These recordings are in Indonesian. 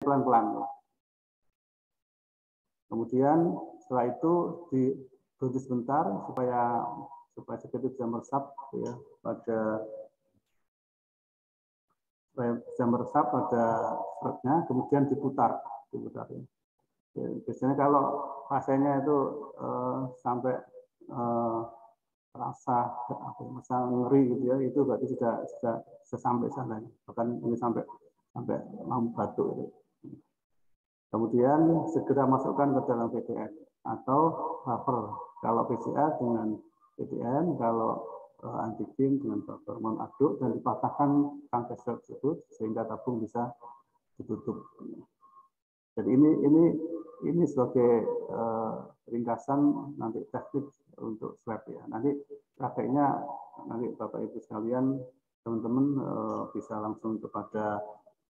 pelan-pelan. Kemudian setelah itu berhenti sebentar supaya sakit itu bisa meresap ya pada serutnya, kemudian diputar ya. Biasanya kalau pasiennya itu sampai rasa ngeri gitu ya, itu berarti sudah sampai sana, bahkan ini sampai mau batuk gitu. Kemudian segera masukkan ke dalam PTN atau buffer. Kalau PCR dengan PTN, kalau antigen dengan buffer, mengaduk dan dipatahkan rangkai sel tersebut sehingga tabung bisa ditutup. Jadi ini sebagai ringkasan nanti teknik untuk swab ya. Nanti prakteknya nanti Bapak Ibu sekalian, teman-teman bisa langsung kepada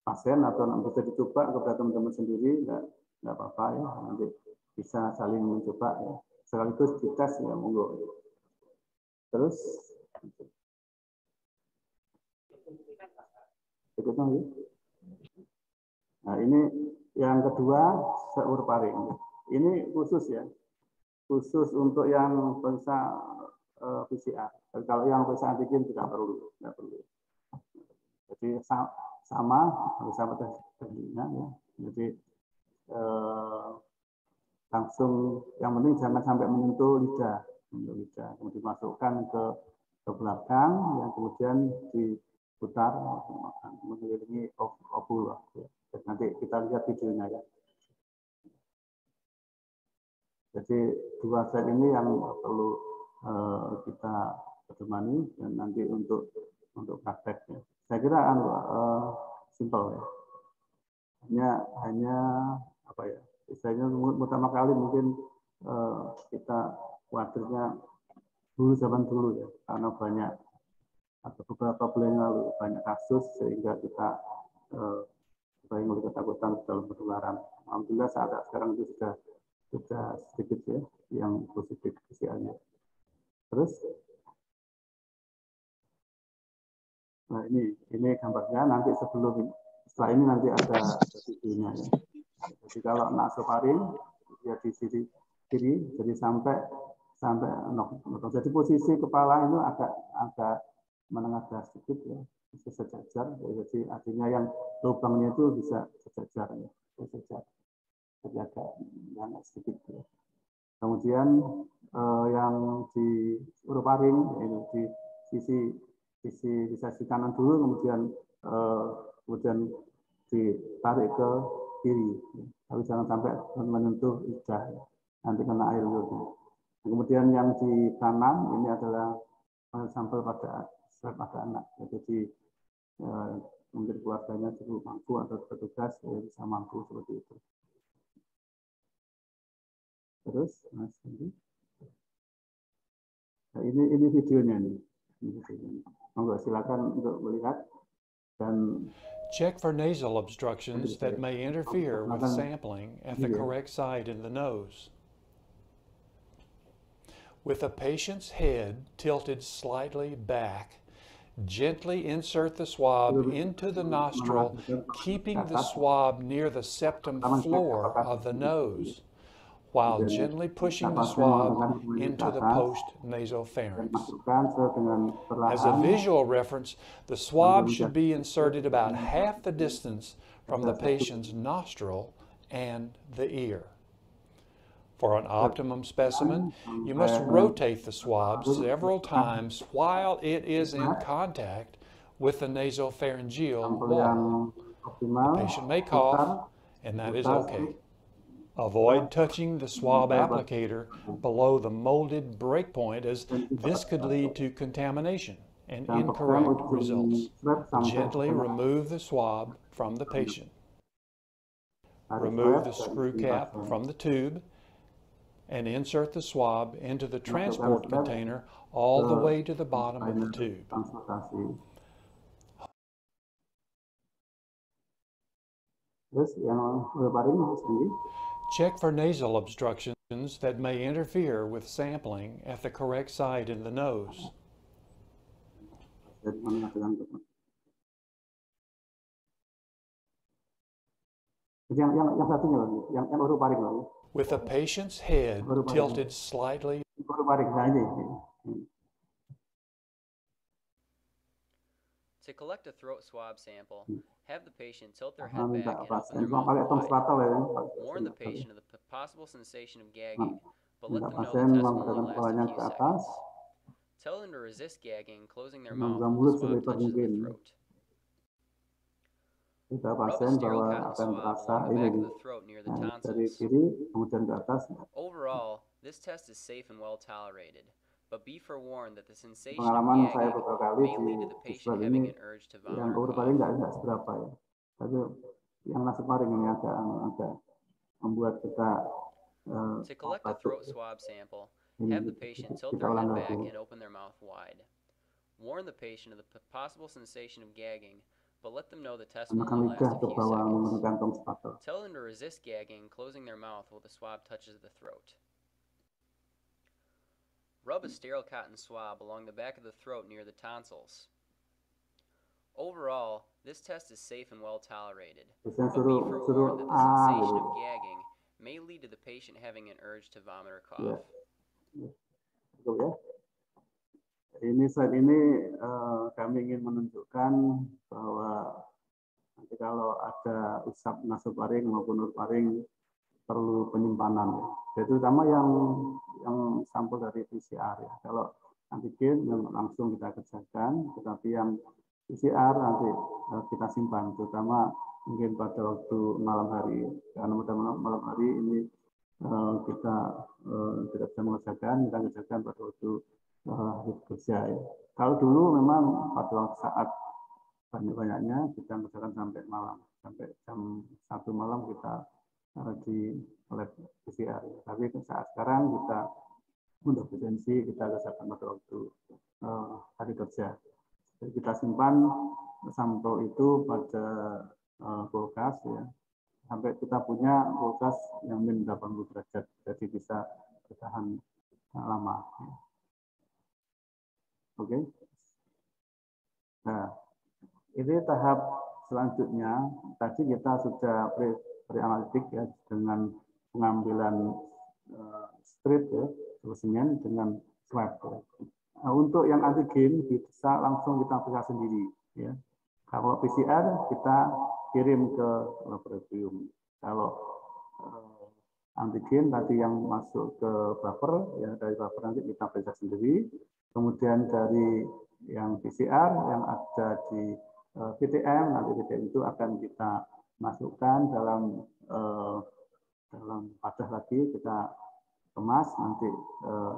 pasien atau bisa dicoba kepada teman-teman sendiri, nggak apa-apa ya, nanti bisa saling mencoba ya, sekaligus dites ya, monggo. Terus berikutnya ya. Nah ini yang kedua, seuroparing. Ini khusus ya, khusus untuk yang periksa PCR. Kalau yang periksa antigen tidak perlu. Jadi sama tekniknya ya. Jadi langsung, yang penting jangan sampai menyentuh lidah, kemudian dimasukkan ke belakang, yang kemudian diputar mengelilingi ovul. Ya. Nanti kita lihat videonya ya. Jadi dua slide ini yang perlu kita pedomani, dan nanti untuk prakteknya. Saya kira simple ya. Hanya apa ya? Istilahnya pertama kali mungkin kita khawatirnya zaman dulu ya, karena banyak atau beberapa bulan lalu banyak kasus sehingga kita mulai ketakutan dalam penularan. Alhamdulillah saat sekarang itu sudah sedikit ya yang positif PCR-nya. Terus, nah ini gambarnya, nanti setelah ini nanti ada videonya ya. Jadi kalau nasofaring ya di sisi kiri, jadi sampai jadi posisi kepala itu agak menengah sedikit ya, bisa sejajar. Jadi artinya yang lubangnya itu bisa sejajar ya, jadi agak sedikit ya. Kemudian yang di uroparing itu di sisi kanan dulu, kemudian ditarik ke kiri, tapi jangan sampai menyentuh lidah, nanti kena air liurnya. Kemudian yang di kanan ini adalah sampel pada anak, jadi mungkin keluarganya cukup mampu atau petugas bisa mampu seperti itu. Terus, Mas Andi. Nah, ini videonya nih. Monggo silakan untuk melihat. Check for nasal obstructions that may interfere with sampling at the correct site in the nose. With the patient's head tilted slightly back, gently insert the swab into the nostril, keeping the swab near the septum floor of the nose, while gently pushing the swab into the post-nasopharynx. As a visual reference, the swab should be inserted about half the distance from the patient's nostril and the ear. For an optimum specimen, you must rotate the swab several times while it is in contact with the nasopharyngeal wall. The patient may cough, and that is okay. Avoid touching the swab applicator below the molded breakpoint, as this could lead to contamination and incorrect results. Gently remove the swab from the patient. Remove the screw cap from the tube and insert the swab into the transport container all the way to the bottom of the tube. Check for nasal obstructions that may interfere with sampling at the correct site in the nose. Yang satunya lagi, yang orofaring lagi. With the patient's head tilted slightly. Orofaring, nah ini. To collect a throat swab sample, have the patient tilt their head back and open their mouth pakai tong wide. stratal ya. Warn the patient of the possible sensation of gagging, but let them know pasien the test will mengangkatkan only last kepalanya a few ke atas, seconds. Tell them to resist gagging, closing their mouth membuka while mulut the swab selebar touches the mungkin. throat. Kita Rub a pasien sterile bahwa cotton akan swab terasa along the ini back of the throat near the dari tonsils. kiri kemudian ke atas. Overall, this test is safe and well tolerated, but be forewarned that the sensation of Pengalaman saya gagging beberapa kali may lead to the di patient sebelah having ini an urge to vomit yang or orofaring cough. nggak seberapa ya, tapi yang nasofaring ini agak membuat kita To collect a batuk. throat swab sample, Ini have the patient tilt kita their ulang head lagi. back and open their mouth wide. Warn the patient of the possible sensation of gagging, but let them know the test will Menekan only lidah last ke a few bawah seconds. menggunakan tong stratal. Tell them to resist gagging, closing their mouth while the swab touches the throat. Rub a sterile cotton swab along the back of the throat near the tonsils. Overall, this test is safe and well tolerated, but be forewarned that the sensation of gagging may lead to the patient having an urge to vomit or cough. Betul ya. Ini slide ini kami ingin menunjukkan bahwa nanti kalau ada usap nasofaring maupun orofaring perlu penyimpanan ya. Jadi terutama yang sampel dari PCR ya. Kalau antigen yang langsung kita kerjakan, tetapi yang PCR nanti kita simpan, terutama mungkin pada waktu malam hari. Karena pada malam hari ini kita tidak bisa mengerjakan, kita kerjakan pada waktu hari kerja ya. Kalau dulu memang pada saat banyak-banyaknya kita kerjakan sampai malam, sampai jam 1 malam kita di lab PCR. Tapi saat sekarang kita untuk efisiensi kita kerjakan pada waktu hari kerja. Jadi kita simpan sampel itu pada kulkas ya, sampai kita punya kulkas yang min 80 derajat, jadi bisa bertahan lama. Oke. Nah, ini tahap selanjutnya. Tadi kita sudah pre-analitik ya dengan pengambilan strip ya, spesimen dengan swab. Ya. Nah, untuk yang antigen bisa langsung kita periksa sendiri. Ya. Kalau PCR kita kirim ke laboratorium. Kalau antigen tadi yang masuk ke buffer, ya dari buffer nanti kita periksa sendiri. Kemudian dari yang PCR yang ada di PTM, nanti PTM itu akan kita masukkan dalam wadah lagi, kita kemas, nanti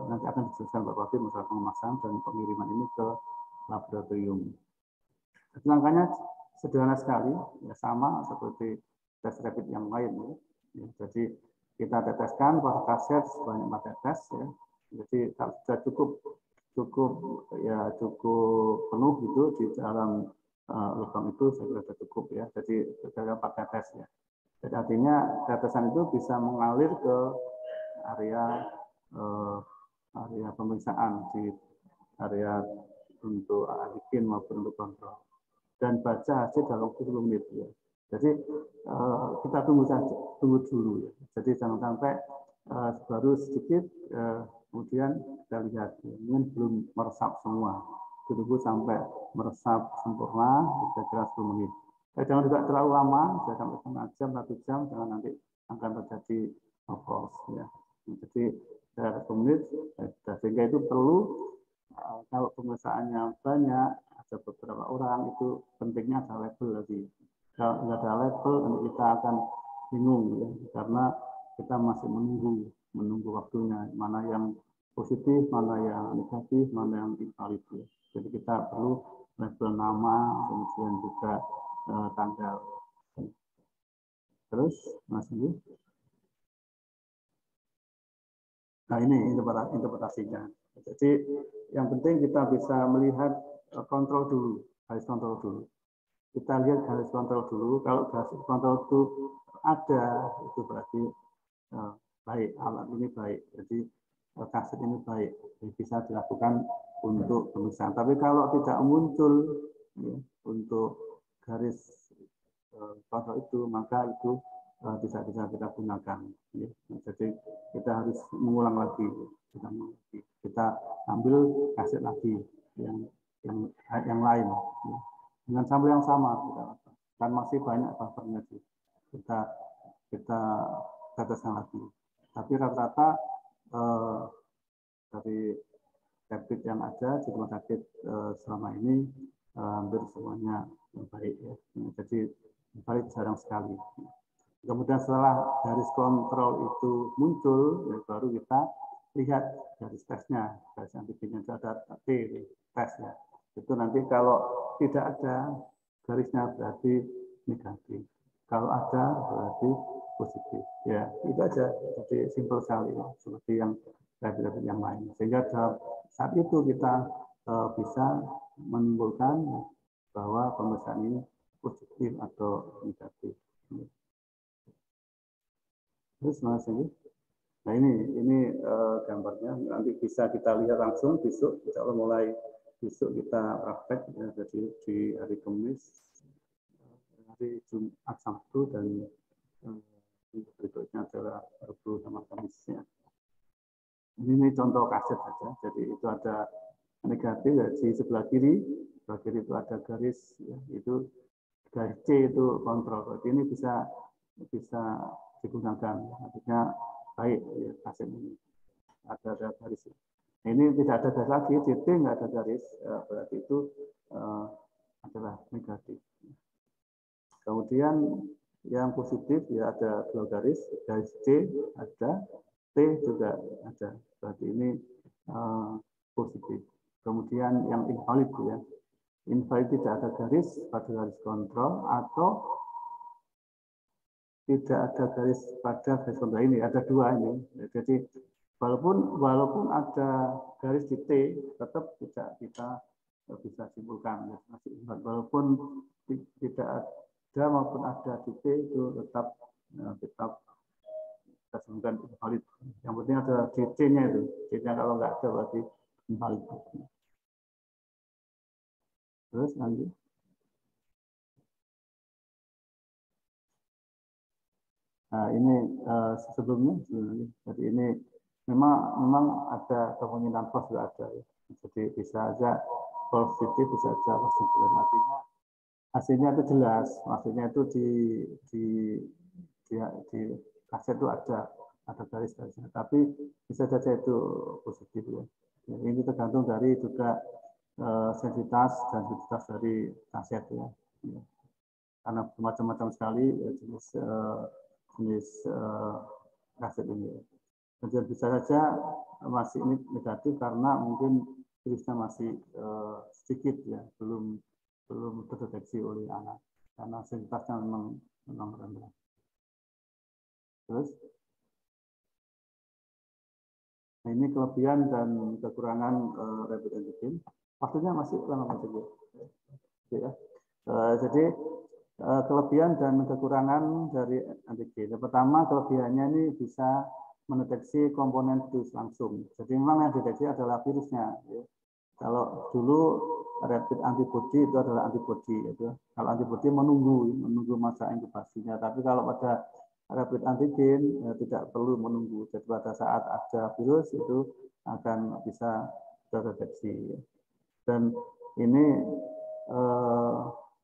akan dijelaskan Pak Wati masalah pengemasan dan pengiriman ini ke laboratorium. Jadi langkahnya sederhana sekali, ya sama seperti tes rapid yang lain. Ya. Jadi kita teteskan proses kaset sebanyak 4 tetes. Ya. Jadi sudah cukup penuh gitu di dalam lubang itu, saya kira sudah cukup ya. Jadi sudah 4 tetes ya. Jadi artinya tetesan itu bisa mengalir ke area pemeriksaan di area untuk antigen maupun untuk kontrol, dan baca hasil dalam 10 menit ya. Jadi kita tunggu dulu ya. Jadi jangan sampai baru sedikit kemudian kita lihat ya. Mungkin belum meresap semua. Tunggu sampai meresap sempurna kira-kira 10 menit. Jangan juga terlalu lama, saya sampai setengah jam, 1 jam, jangan nanti akan terjadi false ya. Jadi 10 menit, sehingga itu perlu kalau pemeriksaannya banyak, ada beberapa orang, itu pentingnya ada label lagi. Kalau nggak ada label, nanti kita akan bingung ya, karena kita masih menunggu waktunya, mana yang positif, mana yang negatif, mana yang invalid. Ya. Jadi kita perlu label nama, kemudian juga tanggal. Terus, Mas Ibu. Nah ini interpretasinya. Jadi yang penting kita bisa melihat kontrol dulu, garis kontrol dulu. Kita lihat garis kontrol dulu. Kalau garis kontrol itu ada, itu berarti baik, alat ini baik. Jadi kaset ini baik, jadi bisa dilakukan untuk pemeriksaan. Tapi kalau tidak muncul ya, untuk garis kontrol itu, maka itu tidak bisa kita gunakan. Ya. Jadi kita harus mengulang lagi, kita ambil kaset lagi yang lain ya. Dengan sampel yang sama kan masih banyak buffernya sih. Kita teteskan lagi. Tapi rata-rata dari rapid yang ada di rumah sakit selama ini hampir semuanya baik ya. Jadi baik jarang sekali. Kemudian setelah garis kontrol itu muncul, ya baru kita lihat garis tesnya, garis antigennya ada T tes ya. Itu nanti kalau tidak ada garisnya berarti negatif. Kalau ada berarti positif. Ya itu aja. Jadi simpel sekali ya, seperti yang rapid yang lain. Sehingga saat itu kita bisa menimbulkan bahwa pemeriksaan ini positif atau negatif. Terus Mas ini, nah ini gambarnya nanti bisa kita lihat langsung besok, insya Allah mulai besok kita praktek ya, jadi di hari Kamis, hari Jumat, Sabtu dan berikutnya adalah Rabu sama Kamisnya. Ini contoh kaset saja, jadi itu ada negatif ya, di sebelah kiri itu ada garis ya, itu garis C itu kontrol. Jadi ini bisa digunakan, artinya baik ya, kaset ini ada garis. Ini tidak ada garis lagi, CT nggak ada garis, berarti itu adalah negatif. Kemudian yang positif ya ada dua garis C ada, T juga ada, berarti ini positif. Kemudian yang invalid ya, invalid tidak ada garis pada garis kontrol atau tidak ada garis pada garis kontrol ini, ada dua ini. Jadi walaupun ada garis di T, tetap tidak kita bisa simpulkan. Walaupun tidak ada maupun ada di T itu tetap kita simpulkan invalid. Yang penting ada di C-nya itu. C-nya kalau nggak ada berarti invalid. Terus lanjut. Nah, ini sebelumnya, jadi ini memang ada kemungkinan false juga ada ya. Jadi bisa aja positif, bisa aja positif. Artinya hasilnya itu jelas, maksudnya itu di kaset itu ada garis-garisnya, tapi bisa saja itu positif ya. Jadi ini tergantung dari juga sensitivitas dan sensitivitas dari kaset ya. Karena macam-macam sekali jenis kaset ini. Dan bisa saja masih ini negatif karena mungkin virusnya masih sedikit ya, belum terdeteksi oleh anak karena sensitivitasnya memang rendah. Terus, nah ini kelebihan dan kekurangan rapid antigen. Waktunya masih lama saja. Ya. Jadi kelebihan dan kekurangan dari antigen. Yang pertama, kelebihannya ini bisa mendeteksi komponen virus langsung. Jadi memang yang deteksi adalah virusnya. Ya. Kalau dulu rapid antibody itu adalah antibody. Gitu. Kalau antibody menunggu masa inkubasinya. Tapi kalau pada rapid antigen tidak perlu menunggu. Jadi pada saat ada virus itu akan bisa terdeteksi. Dan ini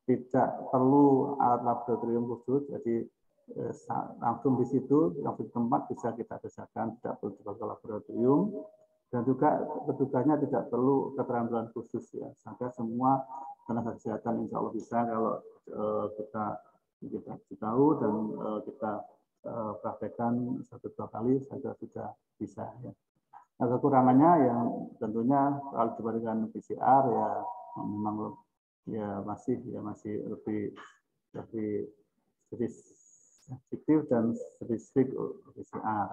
tidak perlu alat laboratorium khusus, jadi langsung di situ, langsung di tempat bisa kita kerjakan, tidak perlu ke laboratorium, dan juga petugasnya tidak perlu keterampilan khusus ya, sehingga semua tenaga kesehatan insya Allah bisa kalau kita tahu dan kita praktekkan 1-2 kali saja sudah bisa ya. Nah, kekurangannya yang tentunya kalau dibandingkan PCR ya memang ya masih lebih sensitif dan spesifik PCR.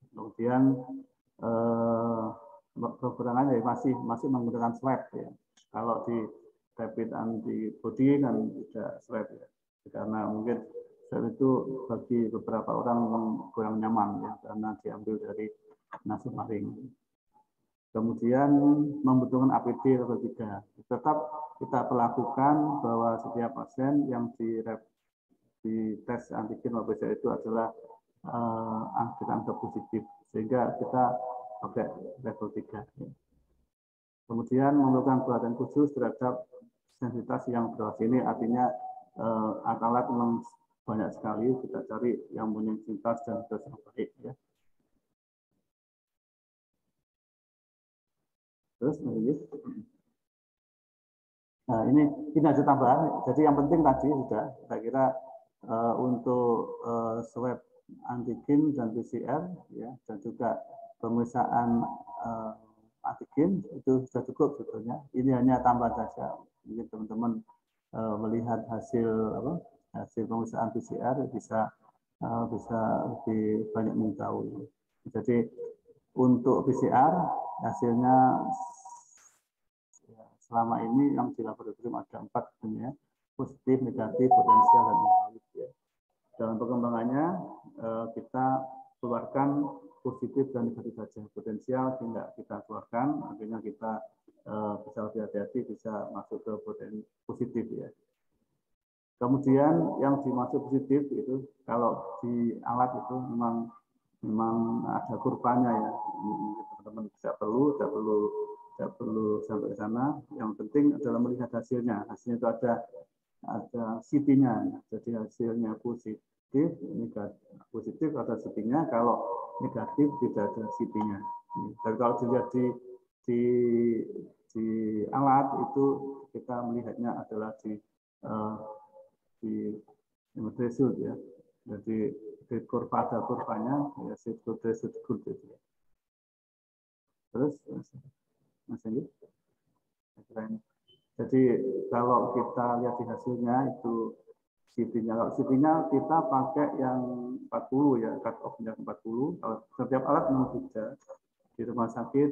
Kemudian kekurangannya masih menggunakan swab ya. Kalau di rapid antibody kan tidak swab ya, karena mungkin swab itu bagi beberapa orang kurang nyaman ya, karena diambil dari nasofaring. Kemudian membutuhkan APD level 3. Tetap kita perlakukan bahwa setiap pasien yang di di tes antigen maupun PCR itu adalah angka positif, sehingga kita pakai level 3. Kemudian memerlukan perhatian khusus terhadap sensitivitas yang bawah sini, artinya alat memang banyak sekali, kita cari yang punya sensitivitas dan dosis yang baik. Ya. Terus, nah ini ada tambahan. Jadi yang penting tadi sudah, saya kira untuk swab antigen dan PCR, ya, dan juga pemeriksaan antigen itu sudah cukup sebetulnya. Ini hanya tambahan saja. Mungkin teman-teman melihat hasil pemeriksaan PCR bisa lebih banyak mengetahui. Jadi untuk PCR hasilnya selama ini yang di laboratorium ada 4 ya, positif, negatif, potensial, dan invalid. Ya. Dalam perkembangannya kita keluarkan positif dan negatif saja. Potensial tidak kita keluarkan, akhirnya kita bisa lebih hati-hati, bisa masuk ke positif. Ya. Kemudian yang dimaksud positif itu kalau di alat itu memang ada kurvanya ya. Teman-teman tidak perlu sampai ke sana. Yang penting adalah melihat hasilnya. Hasilnya itu ada CT-nya. Jadi hasilnya positif ada CT-nya. Kalau negatif tidak ada CT-nya. Dan kalau dilihat di alat itu kita melihatnya adalah di threshold ya. Jadi di kurva ada kurvanya ya, threshold good itu. Terus Mas Andi? Jadi kalau kita lihat di hasilnya itu CT-nya. Kalau CT-nya kita pakai yang 40 ya, cut off-nya 40. Kalau setiap alat memang beda. Di rumah sakit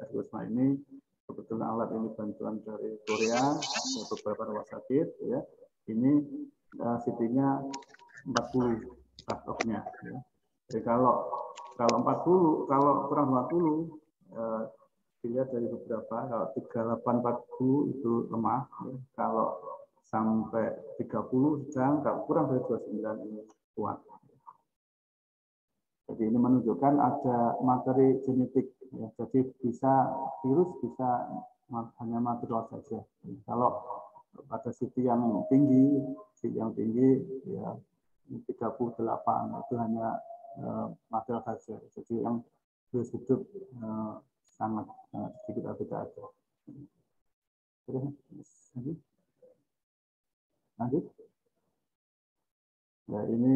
Ergosma ini kebetulan alat ini bantuan dari Korea, beberapa rumah sakit ya. Ini CT-nya 40 cut off-nya. Ya. Jadi kalau 40, kalau kurang 20 dilihat dari beberapa, kalau 38-40 itu lemah, ya. Kalau sampai 30 sedang, kalau kurang dari 29 ini kuat. Jadi ini menunjukkan ada materi genetik, ya. Jadi virus bisa hanya material saja. Kalau pada CT yang tinggi ya 38 itu hanya material saja. Jadi yang virus hidup sangat sedikit atau tidak ada. Lanjut. Ya ini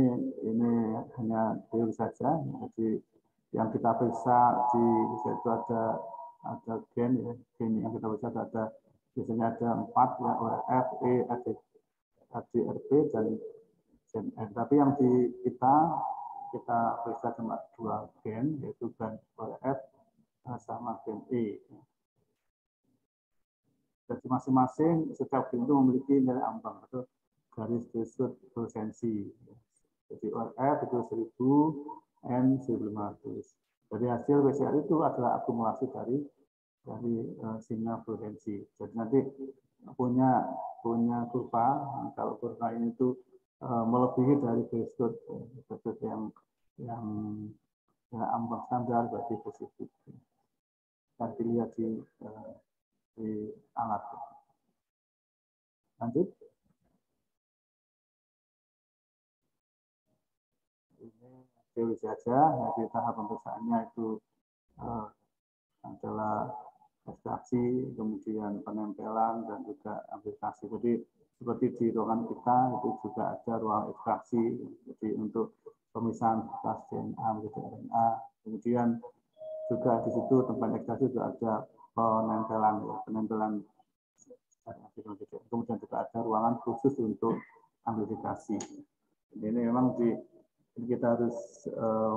hanya teori saja. Jadi yang kita periksa di situ ada gen ya, gen yang kita periksa biasanya ada 4 ya, ORF, E, ADRP dan gen N. Tapi yang kita periksa cuma 2 gen, yaitu gen ORF sama gen E. Jadi masing-masing setiap gen itu memiliki nilai ambang atau garis threshold fluoresensi. Jadi ORF itu 1000, N 1500. Jadi hasil PCR itu adalah akumulasi dari sinyal fluoresensi. Jadi nanti punya kurva. Kalau kurva ini itu melebihi dari threshold yang ambang standar berarti positif. Dan dilihat di alat. Lanjut. Ini teori saja. Jadi tahap pemeriksaannya itu adalah ekstraksi, kemudian penempelan dan juga aplikasi. Jadi seperti di ruangan kita itu juga ada ruang ekstraksi. Jadi untuk pemisahan kertas DNA menjadi RNA. Kemudian juga di situ tempat ekstraksi juga ada penempelan. Kemudian juga ada ruangan khusus untuk amplifikasi. Ini memang kita harus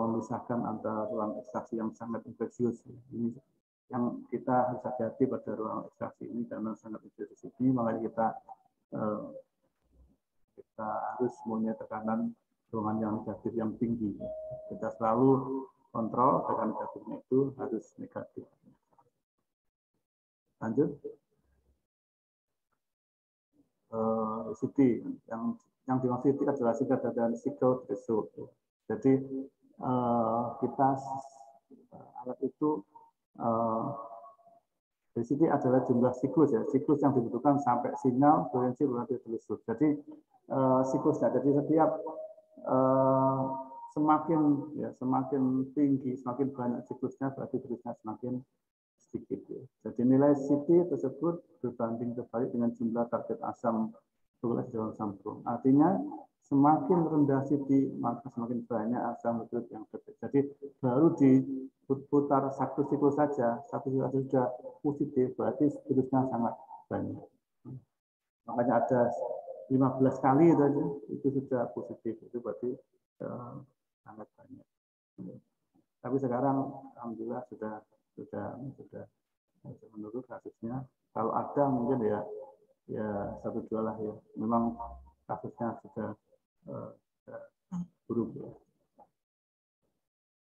memisahkan antara ruang ekstraksi yang sangat infeksius. Ini yang kita harus hati-hati pada ruang ekstraksi ini karena sangat infeksius ini, makanya kita harus punya tekanan ruangan yang negatif yang tinggi. Kita selalu kontrol tekanan negatifnya itu harus negatif. Lanjut. CT yang yang dimaksud adalah singkat dan cycle threshold. Jadi kita alat itu dari sini adalah jumlah siklus ya, siklus yang dibutuhkan sampai sinyal frekuensi berarti threshold. Jadi siklusnya, jadi setiap semakin tinggi, semakin banyak siklusnya berarti siklusnya semakin sedikit. Ya. Jadi nilai CT tersebut berbanding terbalik dengan jumlah target asam folik dalam sampel. Artinya semakin rendah CT maka semakin banyak asam folik yang terdeteksi. Jadi baru diputar satu siklus saja sudah positif, berarti siklusnya sangat banyak. Makanya ada 15 kali itu sudah positif, itu berarti sangat banyak. Tapi sekarang alhamdulillah sudah menurut kasusnya. Kalau ada mungkin ya 1-2 lah ya. Memang kasusnya sudah buruk ya.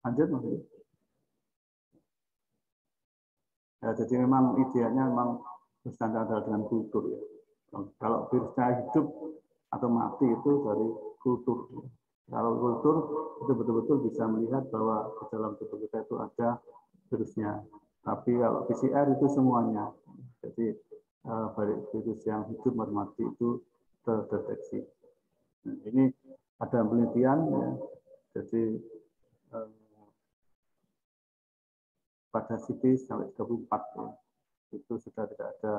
Lanjut mungkin. Ya, jadi memang idealnya memang berstandar dengan kultur ya. Kalau virusnya hidup atau mati itu dari kultur. Kalau kultur itu betul-betul bisa melihat bahwa di dalam tubuh kita itu ada virusnya. Tapi kalau PCR itu semuanya. Jadi baik virus yang hidup maupun mati itu terdeteksi. Nah, ini ada penelitian ya. Jadi pada CT sampai 34 ya, itu sudah tidak ada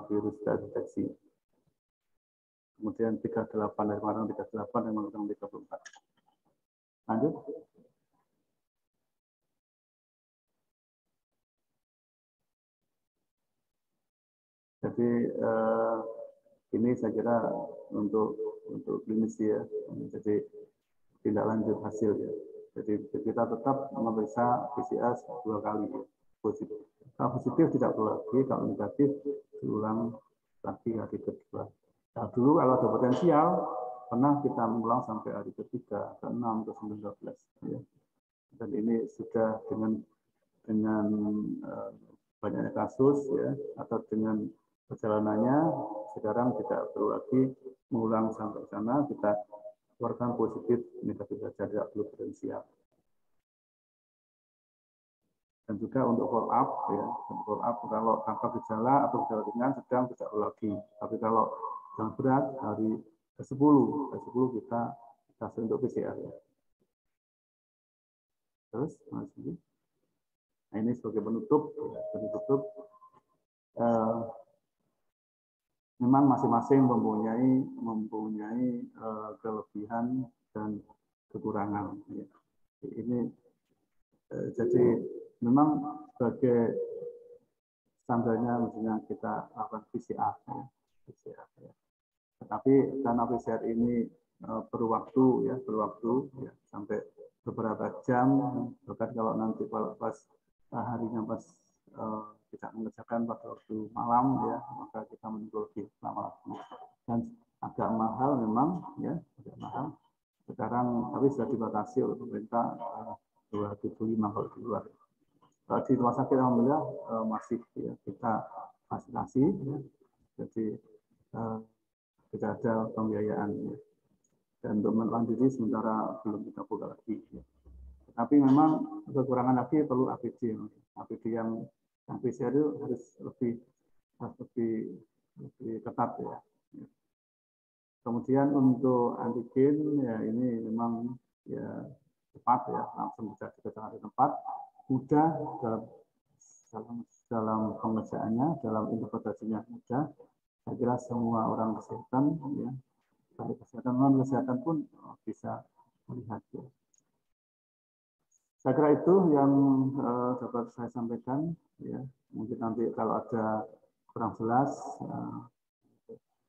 virus terdeteksi. Kemudian 38 dari orang 38 yang menggunakan 34. Lanjut. Jadi ini saya kira untuk klinis ya. Jadi tindak lanjut hasil ya. Jadi kita tetap memeriksa PCR 2 kali ya, positif. Kalau positif tidak perlu lagi, kalau negatif diulang lagi hari kedua. Nah, dulu kalau ada potensial pernah kita mengulang sampai hari ketiga, ke-6, ke-19 ya. Dan ini sudah dengan banyaknya kasus ya, atau dengan perjalanannya sekarang tidak perlu lagi mengulang sampai sana, kita keluarkan positif negatif saja, tidak perlu potensial. Dan juga untuk follow up ya, follow up kalau tanpa gejala atau gejala ringan sedang tidak perlu lagi. Tapi kalau yang berat hari ke-10 kita kasih untuk PCR ya. Terus masih. Nah, ini sebagai penutup ya, memang masing-masing mempunyai kelebihan dan kekurangan. Ya. Ini jadi memang sebagai standarnya mestinya kita lakukan PCR ya. Tetapi karena PCR ini perlu waktu ya, sampai beberapa jam. Bahkan kalau nanti pas harinya pas tidak mengerjakan pada waktu malam ya, maka kita menunggu lebih lama lagi. Dan agak mahal memang ya, agak mahal. Sekarang tapi sudah dibatasi oleh pemerintah 275 kalau di luar. Kalau di rumah sakit alhamdulillah masih ya, kita fasilitasi ya. Jadi tidak ada pembiayaan ya. Dan untuk melanjuti sementara belum kita buka lagi ya. Tapi memang kekurangan lagi perlu APD yang PCR itu harus lebih ketat ya. Kemudian untuk antigen ya ini memang ya cepat ya, langsung bisa dikejar di tempat, mudah dalam pengerjaannya, dalam interpretasinya mudah. Saya kira semua orang kesehatan ya, baik kesehatan non kesehatan pun bisa melihat ya. Saya kira itu yang dapat saya sampaikan ya. Mungkin nanti kalau ada kurang jelas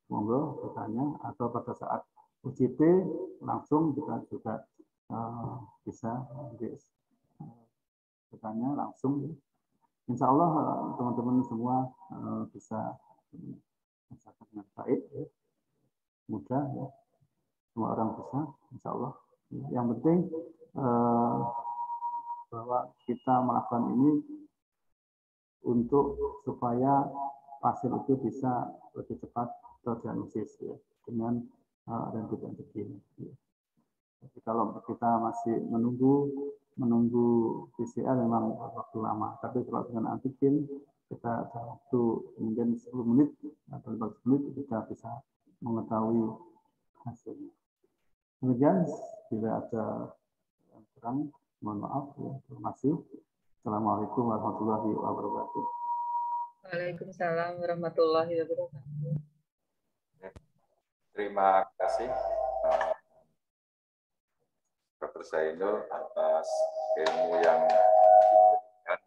monggo bertanya, atau pada saat UJT langsung kita juga bisa bertanya langsung. Insya Allah teman-teman semua bisa mencapai dengan baik ya. Mudah ya. Semua orang bisa insya Allah. Yang penting bahwa kita melakukan ini untuk supaya pasien itu bisa lebih cepat terdiagnosis ya, dengan rapid antigen. Jadi kalau kita masih menunggu PCR memang waktu lama, tapi kalau dengan antigen kita ada waktu mungkin 10 menit atau 15 menit kita bisa mengetahui hasilnya. Kemudian bila ada yang kurang, mohon maaf ya. Terima kasih. Assalamualaikum warahmatullahi wabarakatuh. Waalaikumsalam warahmatullahi wabarakatuh. Terima kasih Dr. Zainul atas ilmu yang diberikan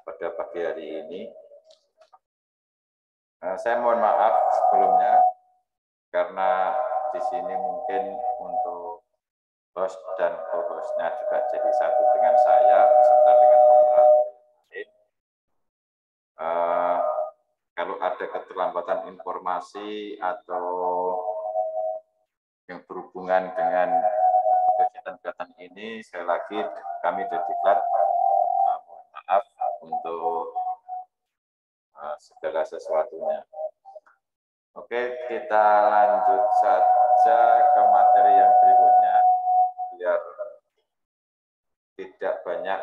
pada pagi hari ini. Saya mohon maaf sebelumnya karena di sini mungkin untuk host dan co-hostnya juga jadi satu dengan saya beserta dengan operator lain. Kalau ada keterlambatan informasi atau yang berhubungan dengan kegiatan-kegiatan ini, sekali lagi kami dari Diklat mohon maaf untuk segala sesuatunya. Oke, kita lanjut saja ke materi yang berikutnya biar tidak banyak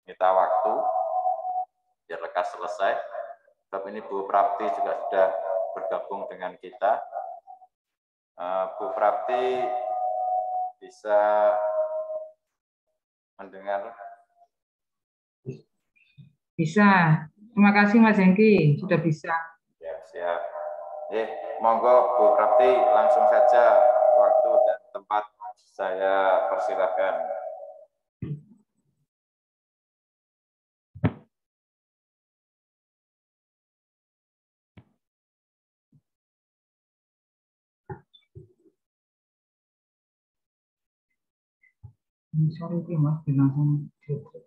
menyita waktu, biar lekas selesai. Sebab ini Bu Prapti juga sudah bergabung dengan kita. Bu Prapti bisa mendengar? Bisa. Terima kasih Mas Hengki, sudah bisa. Ya, siap. Monggo Bu Prapti langsung saja waktu dan tempat saya persilakan. Sorry Mas, langsung gitu.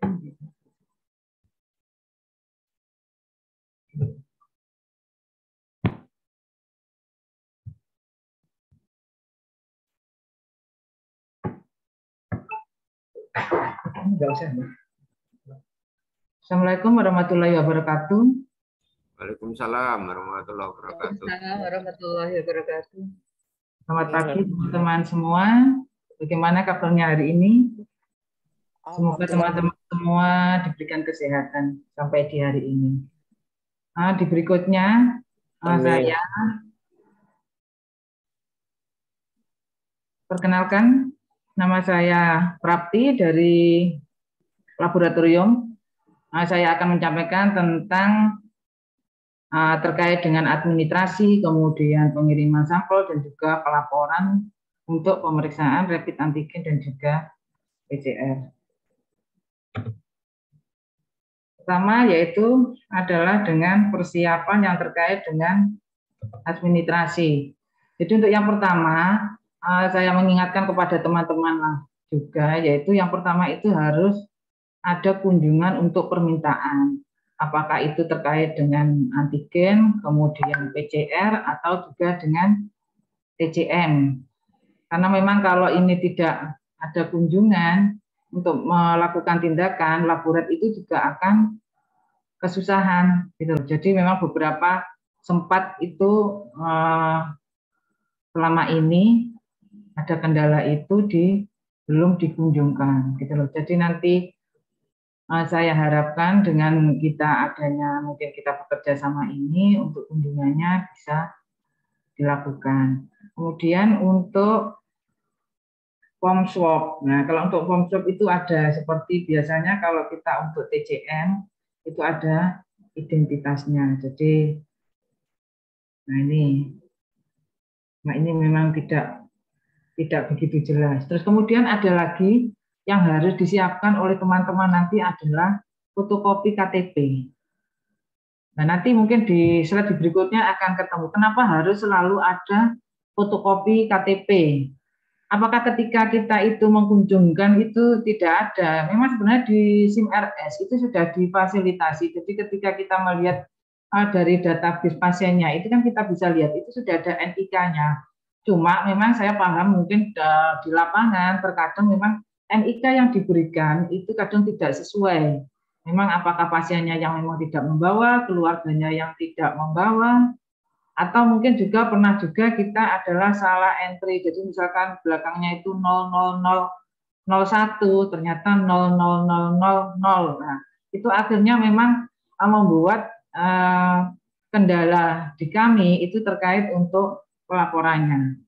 Enggak usah. Assalamualaikum warahmatullahi wabarakatuh. Waalaikumsalam warahmatullahi wabarakatuh. Waalaikumsalam warahmatullahi wabarakatuh. Selamat pagi teman-teman semua. Bagaimana kabarnya hari ini? Semoga teman-teman semua diberikan kesehatan sampai di hari ini. Di berikutnya saya perkenalkan, nama saya Prapti dari laboratorium. Saya akan menyampaikan tentang terkait dengan administrasi, kemudian pengiriman sampel dan juga pelaporan untuk pemeriksaan rapid antigen dan juga PCR. Pertama yaitu adalah dengan persiapan yang terkait dengan administrasi. Jadi untuk yang pertama, saya mengingatkan kepada teman-teman juga, yaitu yang pertama itu harus ada kunjungan untuk permintaan. Apakah itu terkait dengan antigen, kemudian PCR, atau juga dengan TCM. Karena memang kalau ini tidak ada kunjungan untuk melakukan tindakan, laborat itu juga akan kesusahan. Gitu. Jadi memang beberapa sempat itu selama ini ada kendala itu belum dikunjungkan. Gitu loh. Jadi nanti saya harapkan dengan kita adanya mungkin kita bekerja sama ini untuk kunjungannya bisa dilakukan. Kemudian untuk form swab. Nah, kalau untuk form swab itu ada seperti biasanya kalau kita untuk TCM itu ada identitasnya. Jadi nah ini memang tidak begitu jelas. Terus kemudian ada lagi yang harus disiapkan oleh teman-teman nanti adalah fotokopi KTP. Nah, nanti mungkin di slide berikutnya akan ketemu kenapa harus selalu ada fotokopi KTP. Apakah ketika kita itu mengunjungkan itu tidak ada? Memang sebenarnya di SIM-RS itu sudah difasilitasi. Jadi ketika kita melihat dari database pasiennya, itu kan kita bisa lihat itu sudah ada NIK-nya. Cuma memang saya paham mungkin di lapangan terkadang memang NIK yang diberikan itu kadang tidak sesuai. Memang apakah pasiennya yang memang tidak membawa, keluarganya yang tidak membawa, Atau mungkin juga pernah juga kita adalah salah entry. Jadi misalkan belakangnya itu 00001, ternyata 00000. Nah, itu akhirnya memang membuat kendala di kami itu terkait untuk pelaporannya.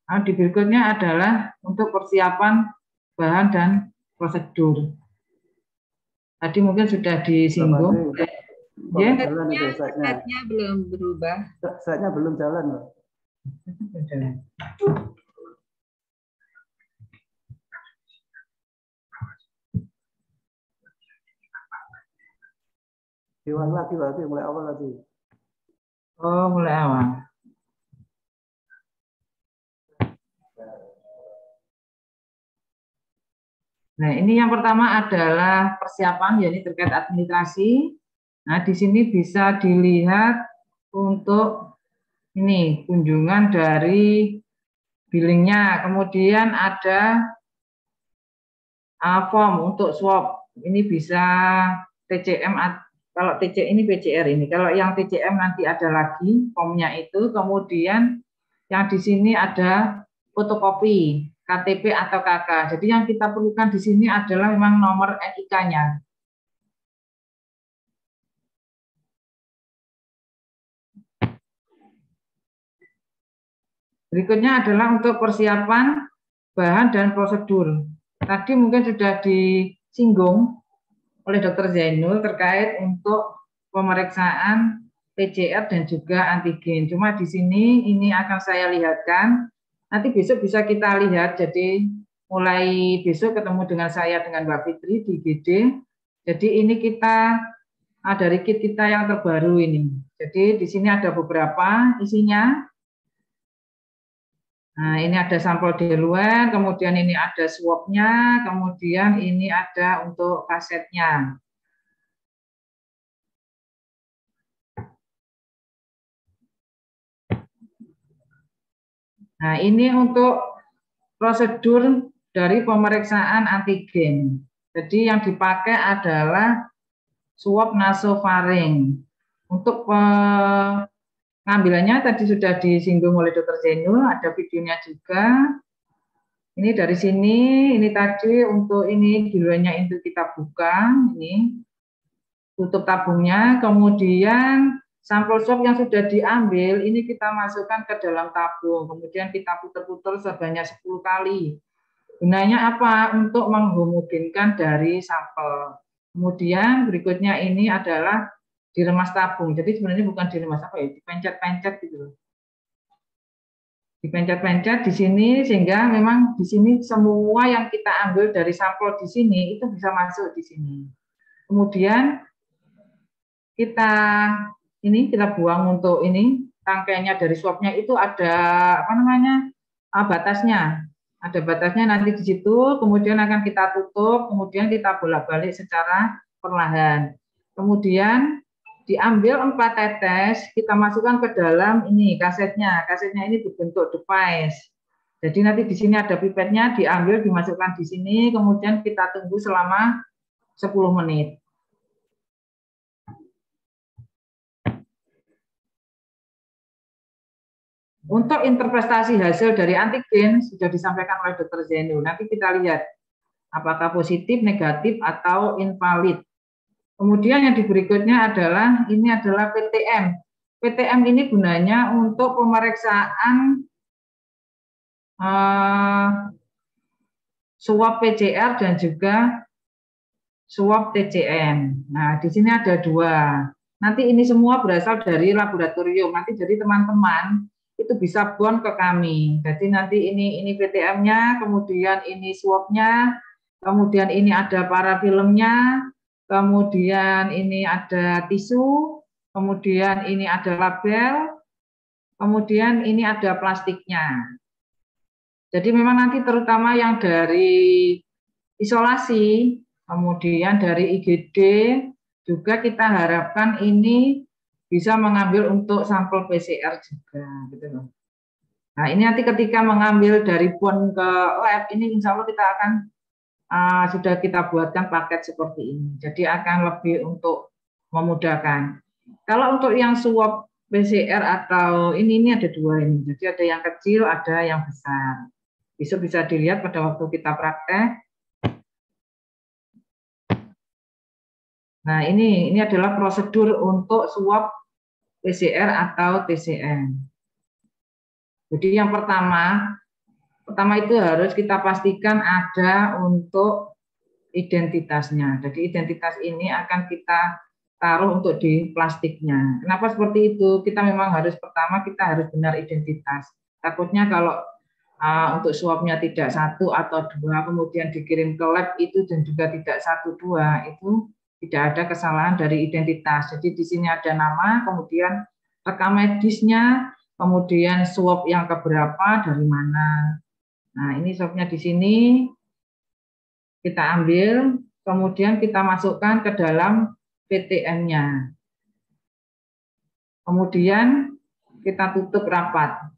Nah, di berikutnya adalah untuk persiapan bahan dan prosedur. Tadi mungkin sudah disinggung. Ya, Slide-nya belum berubah. Slide-nya belum jalan, Mbak. Diulang lagi berarti mulai awal lagi. Oh, mulai awal. Nah, ini yang pertama adalah persiapan, yakni terkait administrasi. Nah, di sini bisa dilihat untuk ini kunjungan dari billingnya, kemudian ada form untuk swab. Ini bisa TCM, kalau TC ini PCR ini. Kalau yang TCM nanti ada lagi formnya itu, kemudian yang di sini ada fotokopi KTP atau KK. Jadi yang kita perlukan di sini adalah memang nomor NIK-nya. Berikutnya adalah untuk persiapan bahan dan prosedur. Tadi mungkin sudah disinggung oleh Dr. Zainul terkait untuk pemeriksaan PCR dan juga antigen. Cuma di sini ini akan saya lihatkan. Nanti besok bisa kita lihat. Jadi mulai besok ketemu dengan saya dengan Mbak Fitri di IGD. Jadi ini kita dari kit kita yang terbaru ini. Jadi di sini ada beberapa isinya. Nah, ini ada sampel diluent, kemudian ini ada swabnya, kemudian ini ada untuk kasetnya. Nah, ini untuk prosedur dari pemeriksaan antigen. Jadi yang dipakai adalah swab nasofaring. Untuk pengambilannya tadi sudah disinggung oleh Dr. Zainul, ada videonya juga. Ini dari sini, ini tadi untuk ini diluentnya itu kita buka, ini tutup tabungnya, kemudian sampel swab yang sudah diambil ini kita masukkan ke dalam tabung, kemudian kita putar-putar sebanyak 10 kali. Gunanya apa? Untuk menghomogenkan dari sampel. Kemudian berikutnya ini adalah diremas tabung. Jadi sebenarnya bukan diremas apa ya, dipencet-pencet gitu. Dipencet-pencet di sini sehingga memang di sini semua yang kita ambil dari sampel di sini itu bisa masuk di sini. Kemudian kita buang untuk ini rangkaiannya dari swabnya itu ada apa namanya batasnya. Ada batasnya nanti di situ, kemudian akan kita tutup, kemudian kita bolak-balik secara perlahan. Kemudian diambil 4 tetes, kita masukkan ke dalam ini kasetnya. Kasetnya ini berbentuk device. Jadi nanti di sini ada pipetnya, diambil, dimasukkan di sini, kemudian kita tunggu selama 10 menit. Untuk interpretasi hasil dari antigen sudah disampaikan oleh Dr. Zainul. Nanti kita lihat apakah positif, negatif, atau invalid. Kemudian yang berikutnya adalah ini adalah PTM. PTM ini gunanya untuk pemeriksaan swab PCR dan juga swab TCM. Nah, di sini ada 2. Nanti ini semua berasal dari laboratorium. Nanti jadi teman-teman itu bisa bond ke kami. Jadi nanti ini PTM-nya, kemudian ini swab-nya, kemudian ini ada parafilmnya, kemudian ini ada tisu, kemudian ini ada label, kemudian ini ada plastiknya. Jadi memang nanti terutama yang dari isolasi, kemudian dari IGD, juga kita harapkan ini bisa mengambil untuk sampel PCR juga, gitu loh. Nah, ini nanti ketika mengambil dari pon ke lab, ini insya Allah kita akan sudah kita buatkan paket seperti ini. Jadi akan lebih untuk memudahkan. Kalau untuk yang swab PCR atau ini ada dua ini. Jadi ada yang kecil, ada yang besar. Bisa dilihat pada waktu kita praktek. Nah, ini adalah prosedur untuk swab PCR atau TCM. Jadi yang pertama itu harus kita pastikan ada untuk identitasnya. Jadi identitas ini akan kita taruh untuk di plastiknya. Kenapa seperti itu? Kita memang harus pertama kita harus benar identitas. Takutnya kalau untuk swabnya tidak 1 atau 2, kemudian dikirim ke lab itu dan juga tidak 1, 2, itu tidak ada kesalahan dari identitas. Jadi di sini ada nama, kemudian rekam medisnya, kemudian swab yang keberapa, dari mana. Nah, ini swabnya di sini. Kita ambil, kemudian kita masukkan ke dalam PTM-nya. Kemudian kita tutup rapat.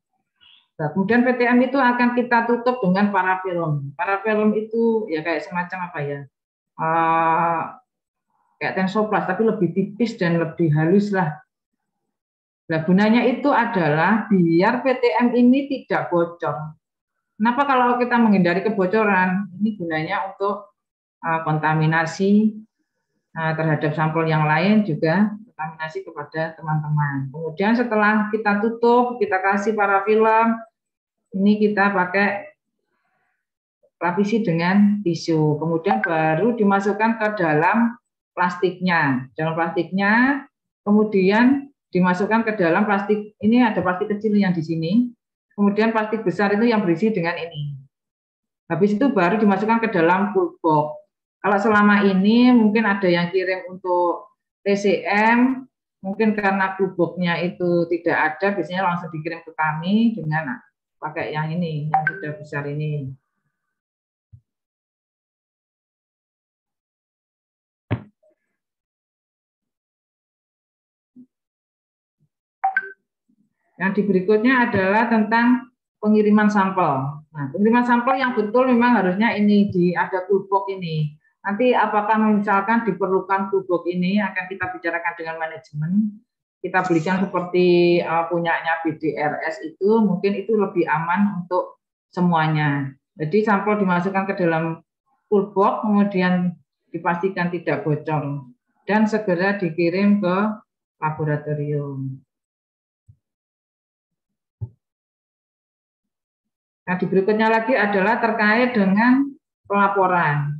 Nah, kemudian PTM itu akan kita tutup dengan parafilm. Parafilm itu ya kayak semacam apa ya? Kayak tensoplast, tapi lebih tipis dan lebih halus lah. Nah, gunanya itu adalah biar PTM ini tidak bocor. Kenapa kalau kita menghindari kebocoran? Ini gunanya untuk kontaminasi terhadap sampel yang lain, juga kontaminasi kepada teman-teman. Kemudian setelah kita tutup, kita kasih parafilm, ini kita pakai lapisi dengan tisu. Kemudian baru dimasukkan ke dalam plastiknya. Dalam plastiknya, kemudian dimasukkan ke dalam plastik. Ini ada plastik kecil yang di sini. Kemudian plastik besar itu yang berisi dengan ini. Habis itu baru dimasukkan ke dalam cool box. Kalau selama ini mungkin ada yang kirim untuk TCM, mungkin karena cool box-nya itu tidak ada, biasanya langsung dikirim ke kami dengan pakai yang ini, yang sudah besar ini. Yang di berikutnya adalah tentang pengiriman sampel. Nah, pengiriman sampel yang betul memang harusnya ini ada cool box ini. Nanti apakah misalkan diperlukan cool box ini akan kita bicarakan dengan manajemen. Kita belikan seperti punyanya BDRS itu, mungkin itu lebih aman untuk semuanya. Jadi sampel dimasukkan ke dalam cool box, kemudian dipastikan tidak bocor dan segera dikirim ke laboratorium. Nah, di berikutnya lagi adalah terkait dengan pelaporan.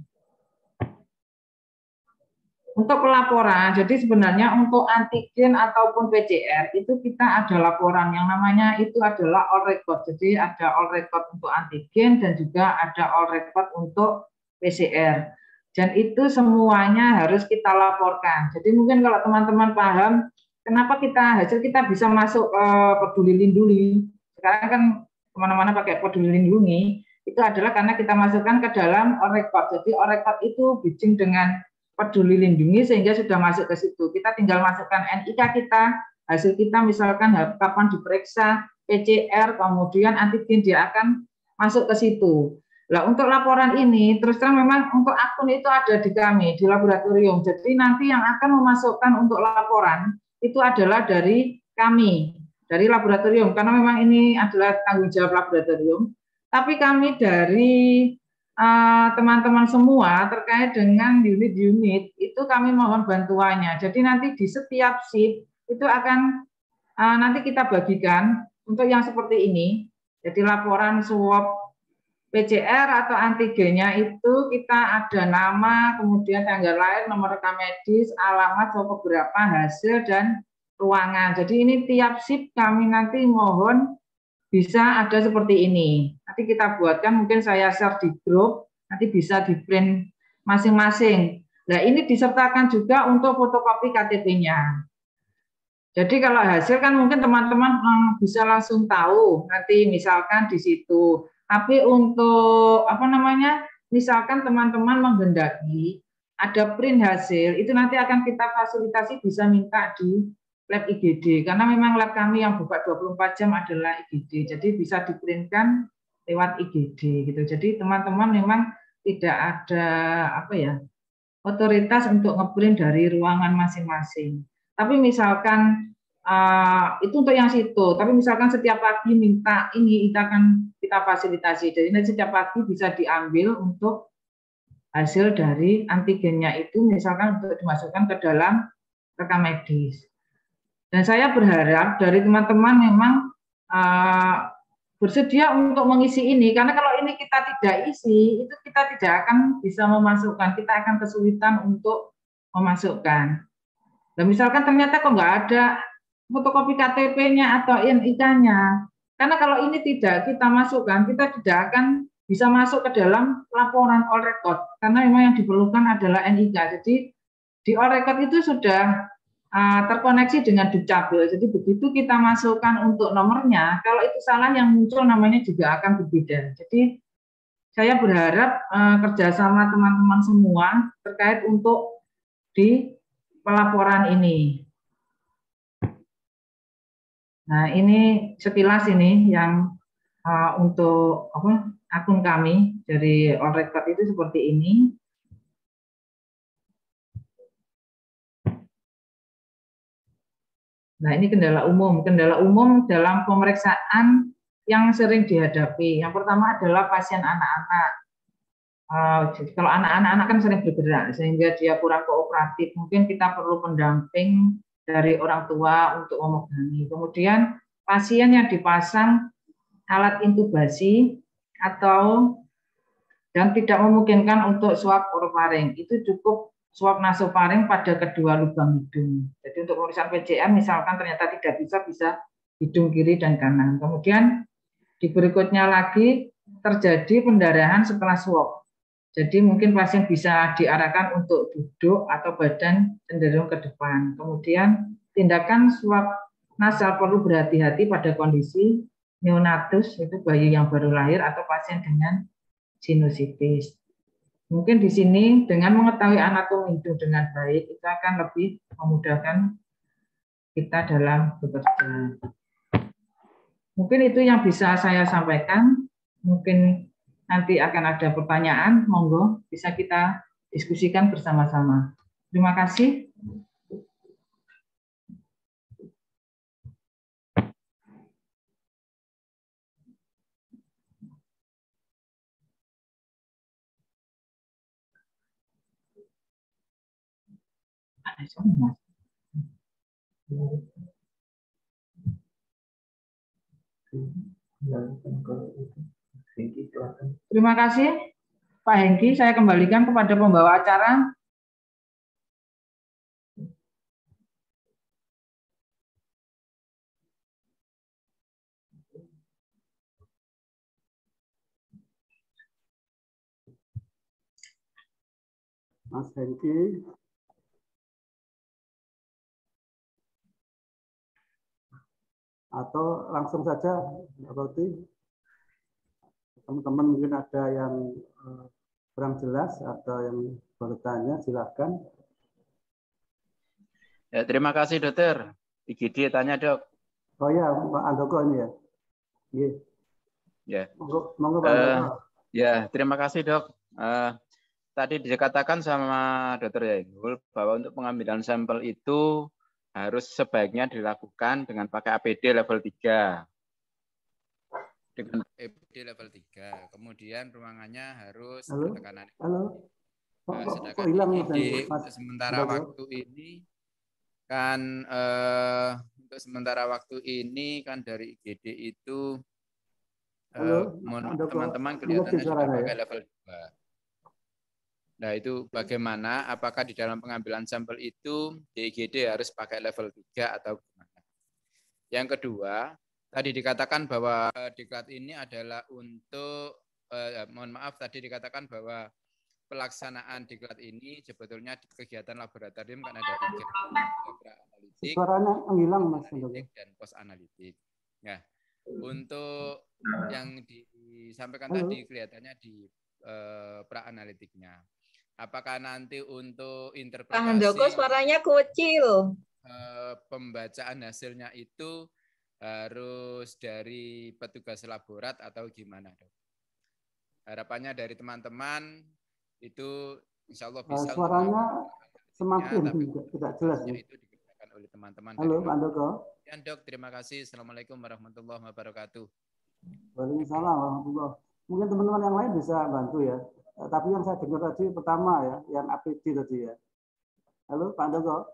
Untuk pelaporan, jadi sebenarnya untuk antigen ataupun PCR itu kita ada laporan yang namanya itu adalah all record. Jadi ada all record untuk antigen dan juga ada all record untuk PCR. Dan itu semuanya harus kita laporkan. Jadi mungkin kalau teman-teman paham kenapa hasil kita bisa masuk ke Peduli Lindungi. Sekarang kan kemana-mana pakai Peduli Lindungi, itu adalah karena kita masukkan ke dalam all record. Jadi all record itu bridging dengan Peduli Lindungi sehingga sudah masuk ke situ. Kita tinggal masukkan NIK kita, hasil kita misalkan kapan diperiksa, PCR, kemudian antigen dia akan masuk ke situ. Nah, untuk laporan ini, terus terang memang untuk akun itu ada di kami, di laboratorium. Jadi nanti yang akan memasukkan untuk laporan itu adalah dari kami, dari laboratorium, karena memang ini adalah tanggung jawab laboratorium. Tapi kami dari teman-teman semua terkait dengan unit-unit itu kami mohon bantuannya. Jadi nanti di setiap shift itu akan nanti kita bagikan untuk yang seperti ini. Jadi laporan swab PCR atau antigennya itu kita ada nama, kemudian tanggal lahir, nomor rekam medis, alamat, beberapa hasil dan ruangan. Jadi ini tiap shift kami nanti mohon bisa ada seperti ini. Nanti kita buatkan, mungkin saya share di grup, nanti bisa di print masing-masing. Nah, ini disertakan juga untuk fotokopi KTP-nya. Jadi kalau hasil kan mungkin teman-teman bisa langsung tahu nanti misalkan di situ. Tapi untuk misalkan teman-teman menghendaki ada print hasil, itu nanti akan kita fasilitasi bisa minta di lab IGD, karena memang lab kami yang buka 24 jam adalah IGD, jadi bisa diprintkan lewat IGD gitu. Jadi teman-teman memang tidak ada otoritas untuk ngeprint dari ruangan masing-masing. Tapi misalkan itu untuk yang situ. Tapi misalkan setiap pagi minta ini, kita akan kita fasilitasi. Jadi nanti setiap pagi bisa diambil untuk hasil dari antigennya itu, misalkan untuk dimasukkan ke dalam rekam medis. Dan saya berharap dari teman-teman memang bersedia untuk mengisi ini, karena kalau ini kita tidak isi, itu kita tidak akan bisa memasukkan, kita akan kesulitan untuk memasukkan. Dan misalkan ternyata kok nggak ada fotokopi KTP-nya atau NIK-nya, karena kalau ini tidak kita masukkan, kita tidak akan bisa masuk ke dalam laporan all record, karena memang yang diperlukan adalah NIK. Jadi di all record itu sudah terkoneksi dengan Dukcapil. Jadi begitu kita masukkan untuk nomornya, kalau itu salah yang muncul namanya juga akan berbeda. Jadi saya berharap kerjasama teman-teman semua terkait untuk di pelaporan ini. Nah, ini sekilas ini yang untuk akun kami dari all record itu seperti ini. Nah, ini kendala umum. Kendala umum dalam pemeriksaan yang sering dihadapi. Yang pertama adalah pasien anak-anak. Kalau anak-anak kan sering bergerak, sehingga dia kurang kooperatif. Mungkin kita perlu pendamping dari orang tua untuk memegangi. Kemudian pasien yang dipasang alat intubasi atau dan tidak memungkinkan untuk swab orofaring, itu cukup swab nasofaring pada kedua lubang hidung. Jadi untuk pemeriksaan PCM misalkan ternyata tidak bisa hidung kiri dan kanan. Kemudian di berikutnya lagi terjadi pendarahan setelah swab. Jadi mungkin pasien bisa diarahkan untuk duduk atau badan cenderung ke depan. Kemudian tindakan swab nasal perlu berhati-hati pada kondisi neonatus, itu bayi yang baru lahir atau pasien dengan sinusitis. Mungkin di sini dengan mengetahui anatomi hidung dengan baik, itu akan lebih memudahkan kita dalam bekerja. Mungkin itu yang bisa saya sampaikan. Mungkin nanti akan ada pertanyaan, monggo bisa kita diskusikan bersama-sama. Terima kasih. Terima kasih Pak Hengki, saya kembalikan kepada pembawa acara. Mas Hengki. Atau langsung saja, berarti teman-teman mungkin ada yang kurang jelas atau yang bertanya, silakan. Ya, terima kasih dokter. IGD tanya dok. Oh ya, Pak Andoko ini ya. Iya. Ya. Monggo Pak Andoko. Ya, terima kasih dok. Tadi dikatakan sama dokter Yaingul bahwa untuk pengambilan sampel itu harus sebaiknya dilakukan dengan pakai APD level 3. Dengan APD level 3. Kemudian ruangannya harus bertekanan. Halo. Sedangkan IGD untuk sementara waktu ini kan untuk sementara waktu ini kan dari IGD itu teman-teman kelihatannya sudah pakai level 2. Nah, itu bagaimana? Apakah di dalam pengambilan sampel itu di IGD harus pakai level 3 atau gimana? Yang kedua, tadi dikatakan bahwa diklat ini adalah untuk, mohon maaf, tadi dikatakan bahwa pelaksanaan diklat ini sebetulnya kegiatan laboratorium kan ada 3, pra-analitik, suaranya hilang Mas dan post analitik. Nah, untuk yang disampaikan tadi kelihatannya di pra-analitiknya. Apakah nanti untuk interpretasi Pak Handoko suaranya kecil. Pembacaan hasilnya itu harus dari petugas laborat atau gimana, dok? Harapannya dari teman-teman itu insya Allah bisa. Suaranya semakin tidak jelas. Itu dikerjakan oleh teman-teman. Halo Pak Andoko. Ya Dok, terima kasih. Assalamualaikum warahmatullahi wabarakatuh. Waalaikumsalam warahmatullahi. Mungkin teman-teman yang lain bisa bantu ya. Tapi yang saya dengar tadi pertama ya, yang APD tadi ya. Halo Pak Andoko.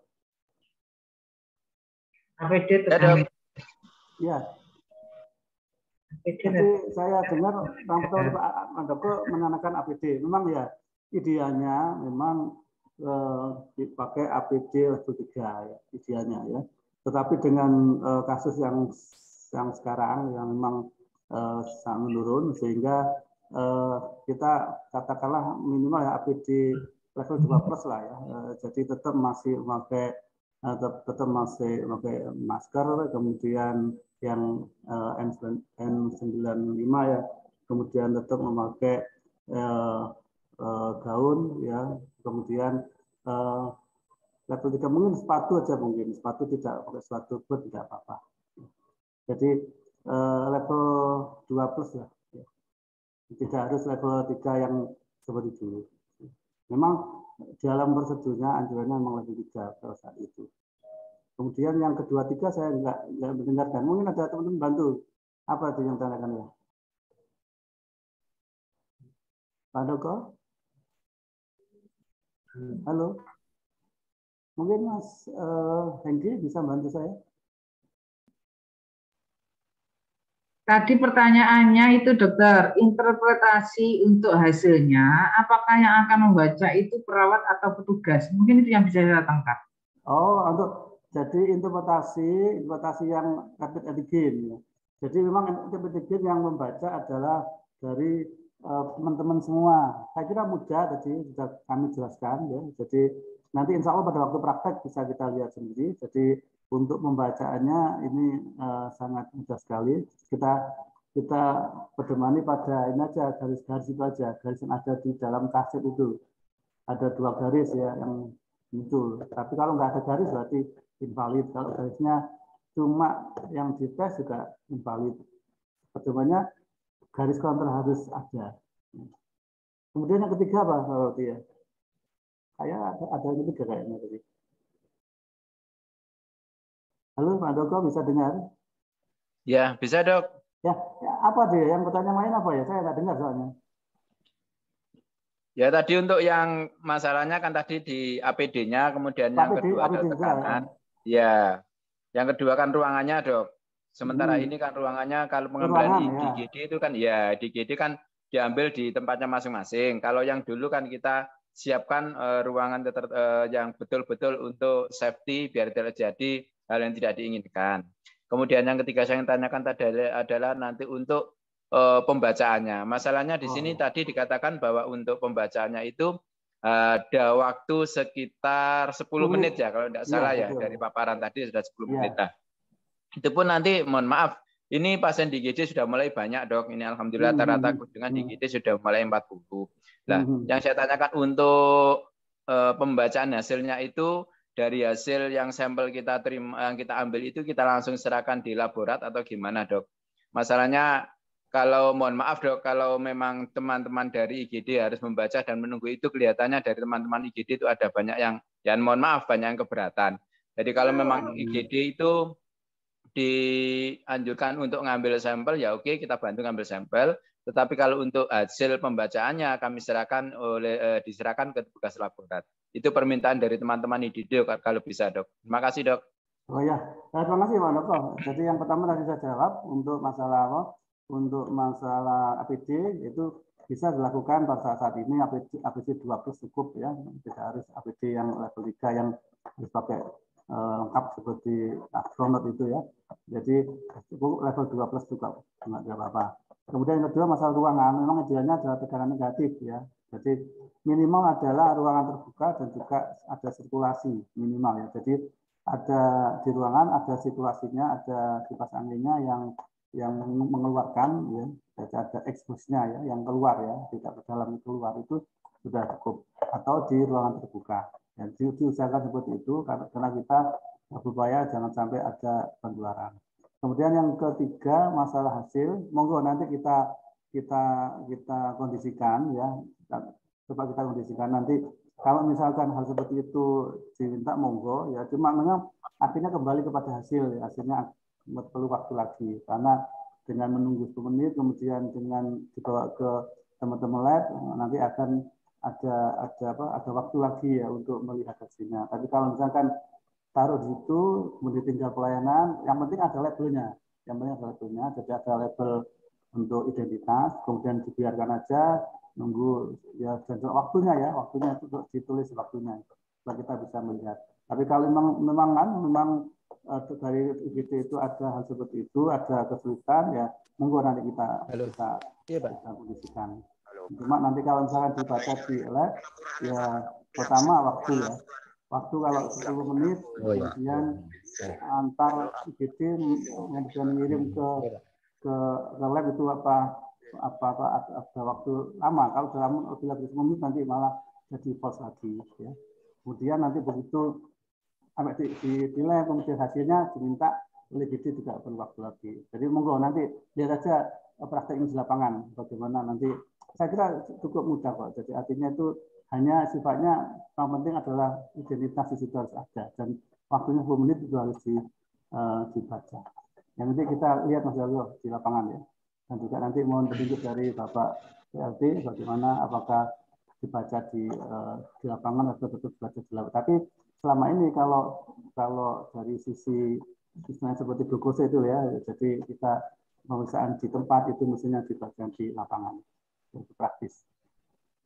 APD Dok. Ya. Jadi saya dengar yang pertama Pak Andoko menanyakan APD. Memang ya idealnya memang dipakai APD level 3 ya, idealnya ya. Tetapi dengan kasus yang sekarang yang memang sangat menurun sehingga kita katakanlah minimal ya APD level 2 plus lah ya. Jadi tetap masih memakai masker, kemudian yang N95 ya, kemudian tetap memakai gaun ya, kemudian level 3 mungkin sepatu aja, mungkin sepatu tidak pakai sepatu pun tidak apa-apa. Jadi level 2 plus ya, tidak harus level 3 yang seperti dulu. Memang dalam prosedurnya anjurannya memang level 3 pada saat itu. Kemudian yang kedua, 3 saya nggak mendengarkan. Mungkin ada teman-teman bantu. Apa itu yang tanyakan ya? Pak Doko? Halo? Mungkin Mas Hengki bisa bantu saya? Tadi pertanyaannya itu dokter, interpretasi untuk hasilnya, apakah yang akan membaca itu perawat atau petugas? Mungkin itu yang bisa saya tangkap. Oh, untuk jadi interpretasi yang rapid antigen. Ya. Jadi memang rapid antigen yang membaca adalah dari teman-teman semua. Saya kira mudah, tadi sudah kami jelaskan ya. Jadi nanti insya Allah pada waktu praktek bisa kita lihat sendiri. Jadi untuk membacaannya ini sangat mudah sekali. Kita pedomani pada ini aja, garis-garis itu aja, garis yang ada di dalam kaset itu. Ada 2 garis ya yang muncul. Tapi kalau nggak ada garis berarti invalid. Kalau garisnya cuma yang dites juga invalid. Pedomannya garis counter harus ada. Kemudian yang ketiga apa kalau dia? Kayak ada yang ketiga kayaknya tadi. Halo Pak Doko, bisa dengar? Ya, bisa Dok. Ya, apa dia? Yang pertanyaan lain apa ya? Saya nggak dengar soalnya. Ya tadi untuk yang masalahnya kan tadi di APD-nya, kemudian yang kedua ada tekanan. Ya, yang kedua kan ruangannya Dok. Sementara ini kan ruangannya kalau pengambilan di IGD itu kan ya di IGD kan diambil di tempatnya masing-masing. Kalau yang dulu kan kita siapkan ruangan yang betul-betul untuk safety biar tidak terjadi hal yang tidak diinginkan. Kemudian yang ketiga saya ingin tanyakan tadi adalah nanti untuk pembacaannya. Masalahnya di sini tadi dikatakan bahwa untuk pembacaannya itu ada waktu sekitar 10 menit ya kalau tidak salah ya dari paparan tadi sudah 10 menit. Nah, itu pun nanti mohon maaf ini pasien di IGD sudah mulai banyak Dok. Ini alhamdulillah rata-rata kunjungan di IGD sudah mulai 40. Nah, yang saya tanyakan untuk pembacaan hasilnya itu dari hasil yang sampel kita terima yang kita ambil itu kita langsung serahkan di laborat atau gimana Dok? Masalahnya kalau mohon maaf Dok, kalau memang teman-teman dari IGD harus membaca dan menunggu itu kelihatannya dari teman-teman IGD itu ada banyak yang mohon maaf banyak yang keberatan. Jadi kalau memang IGD itu dianjurkan untuk ngambil sampel ya oke kita bantu ngambil sampel. Tetapi kalau untuk hasil pembacaannya kami diserahkan ke petugas laborat. Itu permintaan dari teman-teman IGD kalau bisa Dok. Terima kasih Dok. Oh ya, terima kasih Pak Doko. Jadi yang pertama tadi saya jawab untuk masalah apa? Untuk masalah APD itu bisa dilakukan pada saat ini APD 2 plus cukup ya, tidak harus APD yang level 3 yang harus pakai lengkap seperti astronot itu ya. Jadi cukup level 2 plus juga nggak apa-apa. Kemudian yang kedua masalah ruangan, memang idealnya adalah tekanan negatif ya. Jadi minimal adalah ruangan terbuka dan juga ada sirkulasi minimal ya. Jadi ada di ruangan ada sirkulasinya, ada kipas anginnya yang mengeluarkan ya, jadi ada exhaust-nya ya, yang keluar ya, tidak ke dalam keluar itu sudah cukup. Atau di ruangan terbuka. Dan diusahakan seperti itu karena kita berupaya jangan sampai ada penularan. Kemudian yang ketiga masalah hasil, monggo nanti kita kondisikan ya, coba kita kondisikan nanti kalau misalkan hal seperti itu diminta monggo ya, cuma memang akhirnya kembali kepada hasil, hasilnya perlu waktu lagi karena dengan menunggu 10 menit kemudian dengan dibawa ke teman-teman lab nanti akan ada waktu lagi ya untuk melihat hasilnya. Tapi kalau misalkan taruh di situ kemudian tinggal pelayanan, yang penting ada labelnya, jadi ada label untuk identitas, kemudian dibiarkan aja nunggu ya dan waktunya itu ditulis waktunya supaya kita bisa melihat. Tapi kalau memang dari IGD itu ada hal seperti itu, ada kesulitan ya monggo nanti kita kondisikan. Cuma nanti kalau misalkan dibaca di lab ya pertama waktu ya. Waktu kalau 10 menit kemudian antar IGD yang bisa mengirim ke lab itu apa ada waktu lama. Kalau dalam lebih 10 menit nanti malah jadi false lagi ya. Kemudian nanti begitu sampai di lab kemudian hasilnya diminta oleh IGD juga perlu waktu lagi. Jadi monggo nanti lihat aja prakteknya di lapangan bagaimana nanti. Saya kira cukup mudah kok. Jadi artinya itu hanya sifatnya yang penting adalah identitas di situ harus ada dan waktunya 10 menit itu harus dibaca. Yang nanti kita lihat Mas Jalil di lapangan ya. Dan juga nanti mohon petunjuk dari Bapak PLT bagaimana apakah dibaca di lapangan atau tetap dibaca di lapangan. Tapi selama ini kalau dari sisi istilahnya seperti glukose itu ya, jadi kita pemeriksaan di tempat itu mestinya dibaca di lapangan. Itu praktis.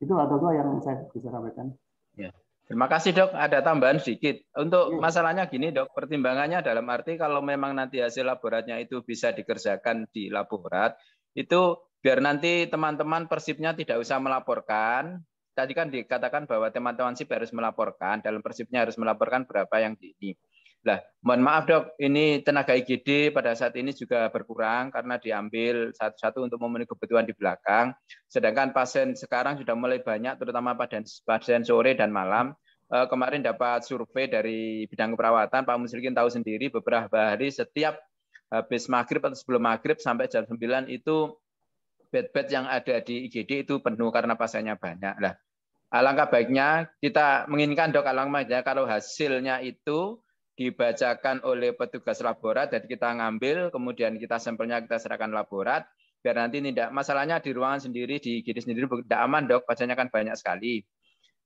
Itu atau yang saya bisa sampaikan. Ya. Terima kasih dok. Ada tambahan sedikit. Untuk masalahnya gini dok, pertimbangannya dalam arti kalau memang nanti hasil laboratnya itu bisa dikerjakan di laborat, itu biar nanti teman-teman persipnya tidak usah melaporkan. Tadi kan dikatakan bahwa teman-teman SIP harus melaporkan, dalam persipnya harus melaporkan berapa yang di ini. Nah, mohon maaf dok, ini tenaga IGD pada saat ini juga berkurang karena diambil satu-satu untuk memenuhi kebutuhan di belakang. Sedangkan pasien sekarang sudah mulai banyak, terutama pasien sore dan malam. Kemarin dapat survei dari bidang keperawatan, Pak Muslikin tahu sendiri beberapa hari setiap habis maghrib atau sebelum maghrib sampai jam 9 itu bed-bed yang ada di IGD itu penuh karena pasiennya banyak. Nah, alangkah baiknya kita menginginkan dok, alangkah baiknya kalau hasilnya itu dibacakan oleh petugas laborat, jadi kita ngambil, kemudian kita sampelnya kita serahkan laborat, biar nanti tidak masalahnya di ruangan sendiri, di IGD sendiri tidak aman dok, pasiennya kan banyak sekali.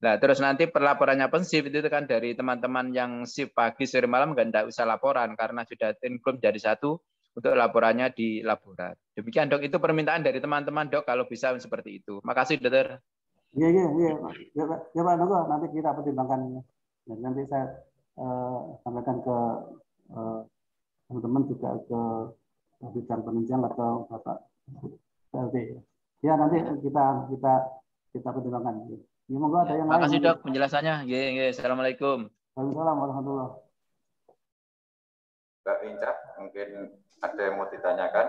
Nah terus nanti perlaporannya pensip itu kan dari teman-teman yang shift pagi sore malam nggak usah laporan karena sudah include jadi satu untuk laporannya di laborat. Demikian dok, itu permintaan dari teman-teman dok kalau bisa seperti itu. Makasih dokter. Iya Pak Nunggu, nanti kita pertimbangkan. Nanti saya sampaikan ke teman-teman juga ke bidang penunjang atau Bapak PLT. Ya nanti kita pertimbangkan. Ya, monggo ada yang lain. Makasih dok penjelasannya. Assalamualaikum. Waalaikumsalam warahmatullahi wabarakatuh. Mbak Inca, mungkin ada yang mau ditanyakan?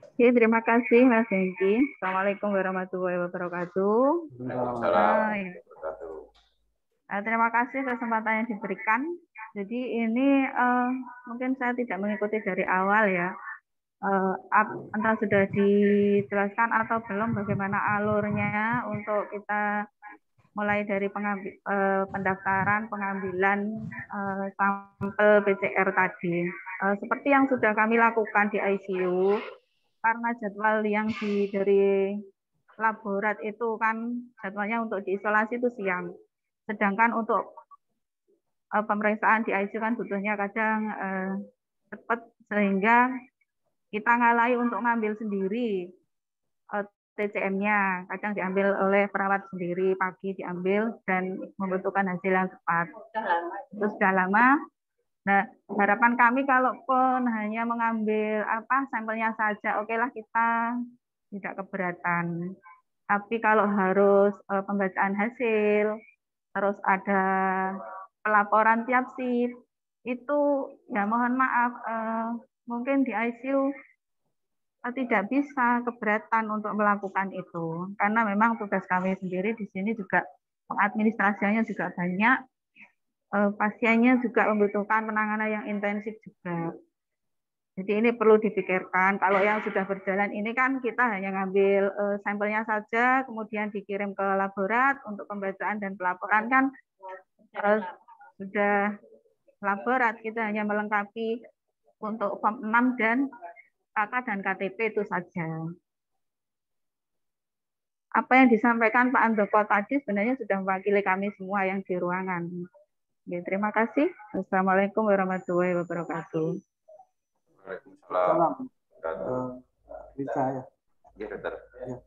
Oke, terima kasih Mas Hengki. Assalamualaikum warahmatullahi wabarakatuh. Terima kasih kesempatan yang diberikan. Jadi ini mungkin saya tidak mengikuti dari awal ya. Entah sudah dijelaskan atau belum bagaimana alurnya untuk kita mulai dari pendaftaran, pengambilan sampel PCR tadi. Seperti yang sudah kami lakukan di ICU, karena jadwal yang dari laborat itu kan jadwalnya untuk diisolasi itu siang. Sedangkan untuk pemeriksaan di ICU kan butuhnya kadang cepat, sehingga kita ngalahi untuk ngambil sendiri TCM-nya. Kadang diambil oleh perawat sendiri, pagi diambil dan membutuhkan hasil yang cepat. Itu sudah lama. Nah, harapan kami kalaupun hanya mengambil sampelnya saja, okelah kita tidak keberatan. Tapi kalau harus pembacaan hasil, terus ada pelaporan tiap shift, itu ya mohon maaf, mungkin di ICU tidak bisa keberatan untuk melakukan itu. Karena memang tugas kami sendiri di sini juga pengadministrasiannya juga banyak, pasiennya juga membutuhkan penanganan yang intensif juga. Jadi ini perlu dipikirkan. Kalau yang sudah berjalan ini kan kita hanya ngambil sampelnya saja, kemudian dikirim ke laborat untuk pembacaan dan pelaporan kan sudah laborat. Kita hanya melengkapi untuk form 6 dan KK dan KTP itu saja. Apa yang disampaikan Pak Andoko tadi sebenarnya sudah mewakili kami semua yang di ruangan. Ya, terima kasih. Assalamualaikum warahmatullahi wabarakatuh. Waalaikumsalam. Bisa ya. Ya, dokter. Ya.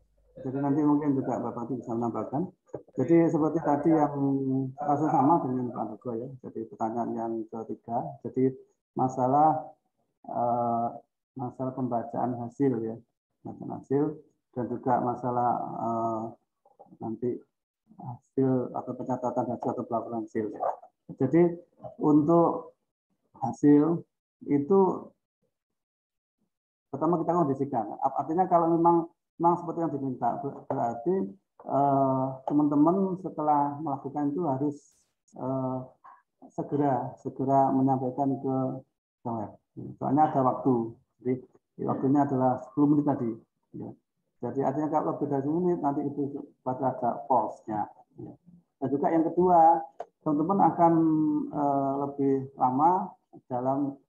Jadi nanti mungkin juga Bapak bisa menambahkan. Jadi seperti tadi yang kasus sama dengan Pak Andoko ya. Jadi pertanyaan yang ketiga. Jadi masalah pembacaan hasil ya, pembacaan hasil dan juga masalah nanti hasil atau pencatatan hasil atau pelaporan hasil. Ya. Jadi untuk hasil itu pertama kita kondisikan. Artinya kalau memang seperti yang diminta, berarti teman-teman setelah melakukan itu harus segera menyampaikan ke web. Soalnya ada waktu. Jadi waktunya adalah 10 menit tadi. Ya. Jadi artinya kalau lebih dari 10 menit nanti itu pada ada pause-nya. Ya. Dan juga yang kedua, teman-teman akan lebih lama dalam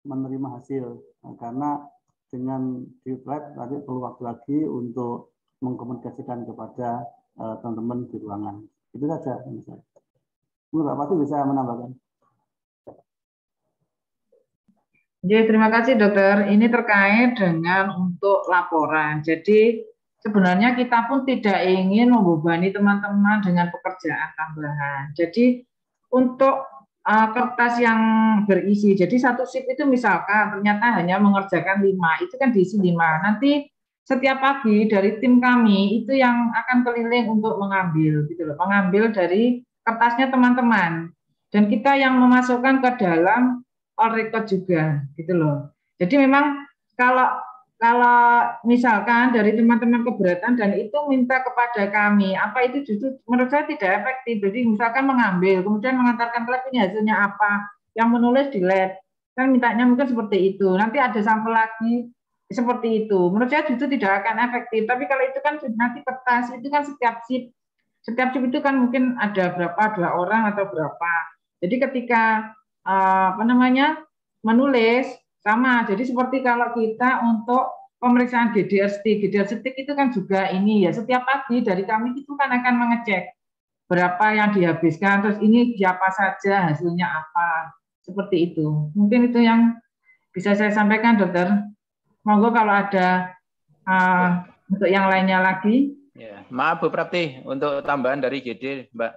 menerima hasil. Nah, karena dengan di lab tadi perlu waktu lagi untuk mengkomunikasikan kepada teman-teman di ruangan. Itu saja. Mungkin Pak Pati bisa menambahkan. Ya, terima kasih dokter. Ini terkait dengan untuk laporan. Jadi sebenarnya kita pun tidak ingin membebani teman-teman dengan pekerjaan tambahan. Jadi untuk kertas yang berisi, jadi satu sip itu misalkan ternyata hanya mengerjakan 5, itu kan diisi 5. Nanti setiap pagi dari tim kami itu yang akan keliling untuk mengambil, gitu loh, mengambil dari kertasnya teman-teman. Dan kita yang memasukkan ke dalam all record juga, gitu loh. Jadi memang kalau misalkan dari teman-teman keberatan dan itu minta kepada kami, apa itu justru menurut saya tidak efektif. Jadi misalkan mengambil, kemudian mengantarkan ke lab, ini hasilnya apa, yang menulis di lab, kan mintanya mungkin seperti itu. Nanti ada sampel lagi seperti itu. Menurut saya justru tidak akan efektif. Tapi kalau itu kan nanti kertas, itu kan setiap sip itu kan mungkin ada berapa, 2 orang atau berapa. Jadi ketika menulis sama. Jadi seperti kalau kita untuk pemeriksaan GDR stick itu kan juga ini ya, setiap pagi dari kami itu kan akan mengecek berapa yang dihabiskan, terus ini siapa saja, hasilnya apa, seperti itu. Mungkin itu yang bisa saya sampaikan, dokter. Monggo kalau ada untuk yang lainnya lagi. Ya, maaf Bu Prapti untuk tambahan dari GD, Mbak.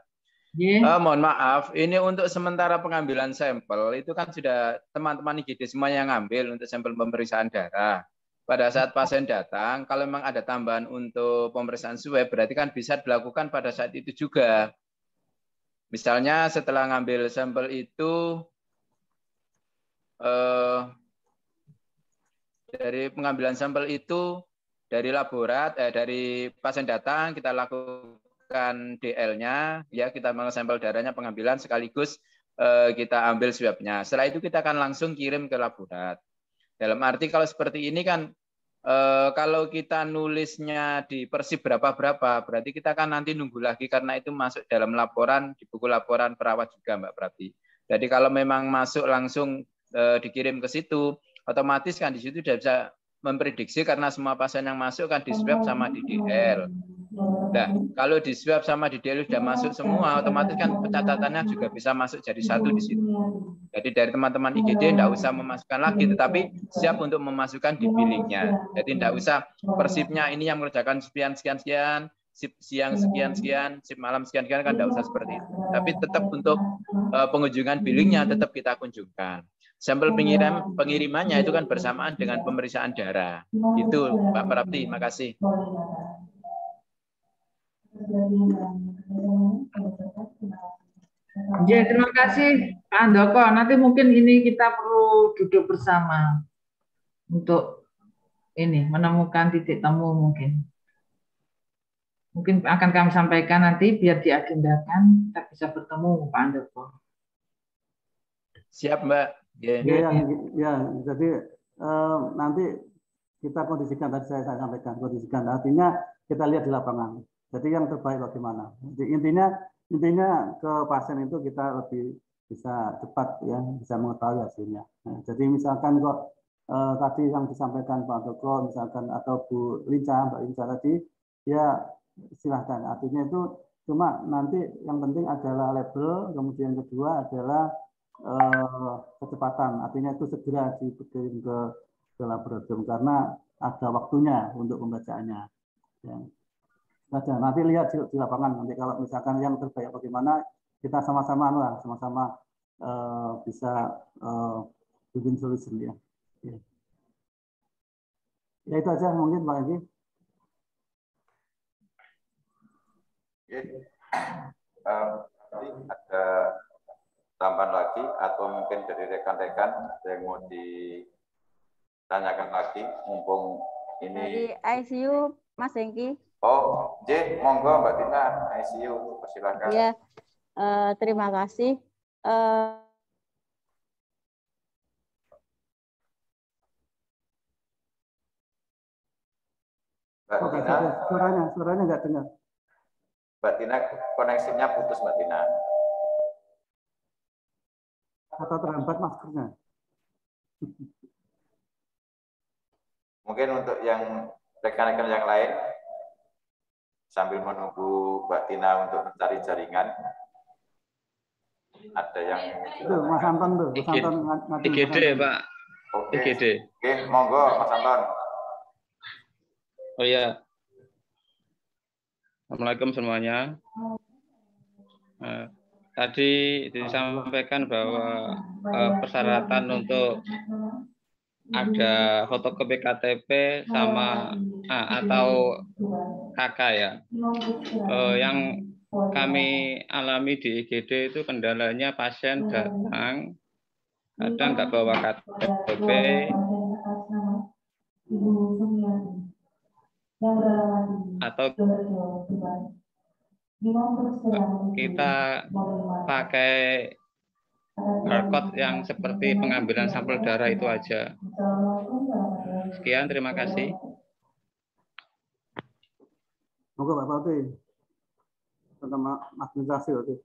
Yeah. Mohon maaf, ini untuk sementara pengambilan sampel itu kan sudah teman-teman IGD semuanya yang ngambil untuk sampel pemeriksaan darah. Pada saat pasien datang, kalau memang ada tambahan untuk pemeriksaan swab, berarti kan bisa dilakukan pada saat itu juga. Misalnya setelah ngambil sampel itu, dari pengambilan sampel itu, dari laborat, dari pasien datang, kita lakukan DL-nya, ya kita mengambil sampel darahnya pengambilan sekaligus kita ambil swab-nya. Setelah itu kita akan langsung kirim ke laborat. Dalam arti kalau seperti ini kan kalau kita nulisnya di persip berapa-berapa, berarti kita kan nanti nunggu lagi karena itu masuk dalam laporan di buku laporan perawat juga Mbak Prati. Jadi kalau memang masuk langsung dikirim ke situ, otomatis kan di situ sudah bisa memprediksi karena semua pasien yang masuk kan di swab sama di DL. Nah, kalau di swab sama di DL sudah masuk semua, otomatis kan pencatatannya juga bisa masuk jadi satu di situ. Jadi dari teman-teman IGD tidak usah memasukkan lagi, tetapi siap untuk memasukkan di billingnya. Jadi tidak usah persipnya ini yang mengerjakan sekian, sip siang sekian, sip malam sekian kan tidak usah seperti itu. Tapi tetap untuk pengunjungan billingnya tetap kita kunjungkan. Sampel pengirimannya itu kan bersamaan dengan pemeriksaan darah. Itu Pak Prapti, makasih. Ya, terima kasih Pak Andoko. Nanti mungkin ini kita perlu duduk bersama untuk ini menemukan titik temu mungkin. Mungkin akan kami sampaikan nanti biar diagendakan kita bisa bertemu Pak Andoko. Siap Mbak. Ya, jadi nanti kita kondisikan, tadi saya sampaikan kondisikan, artinya kita lihat di lapangan. Jadi yang terbaik bagaimana. Jadi intinya ke pasien itu kita lebih bisa cepat ya, bisa mengetahui hasilnya. Nah, jadi misalkan kok tadi yang disampaikan Pak Doko misalkan atau Bu Linca, Mbak Linca tadi, ya silahkan. Artinya itu cuma nanti yang penting adalah label, kemudian kedua adalah kecepatan. Artinya itu segera dikirim ke laboratorium karena ada waktunya untuk pembacaannya. Ya. Saja. Nanti lihat di lapangan. Nanti kalau misalkan yang terbaik bagaimana, kita sama-sama bisa bikin solution ya. Ya itu aja mungkin Pak Egi. Nanti ada tambahan lagi atau mungkin dari rekan-rekan yang mau ditanyakan lagi, mumpung ini dari ICU Mas Hengki. Oh, monggo Mbak Tina, ICU, silakan. Iya, terima kasih. Mbak Tina, suaranya nggak dengar. Mbak Tina, koneksinya putus Mbak Tina. Atau terhambat maskernya. Mungkin untuk yang rekan-rekan yang lain, sambil menunggu Mbak Tina untuk mencari jaringan, ada yang itu Mas Anton tuh, Mas Anton IGD Pak. Oke. IGD. Oke, monggo Mas Anton. Oh ya, assalamualaikum semuanya. Tadi disampaikan bahwa persyaratan untuk ada fotokopi KTP sama atau KK ya. Yang kami alami di IGD itu kendalanya pasien datang kadang nggak bawa KTP atau kita pakai barcode yang seperti pengambilan sampel darah itu aja. Sekian, terima kasih. Moga Pak Fatih. Tentang administrasi waktu.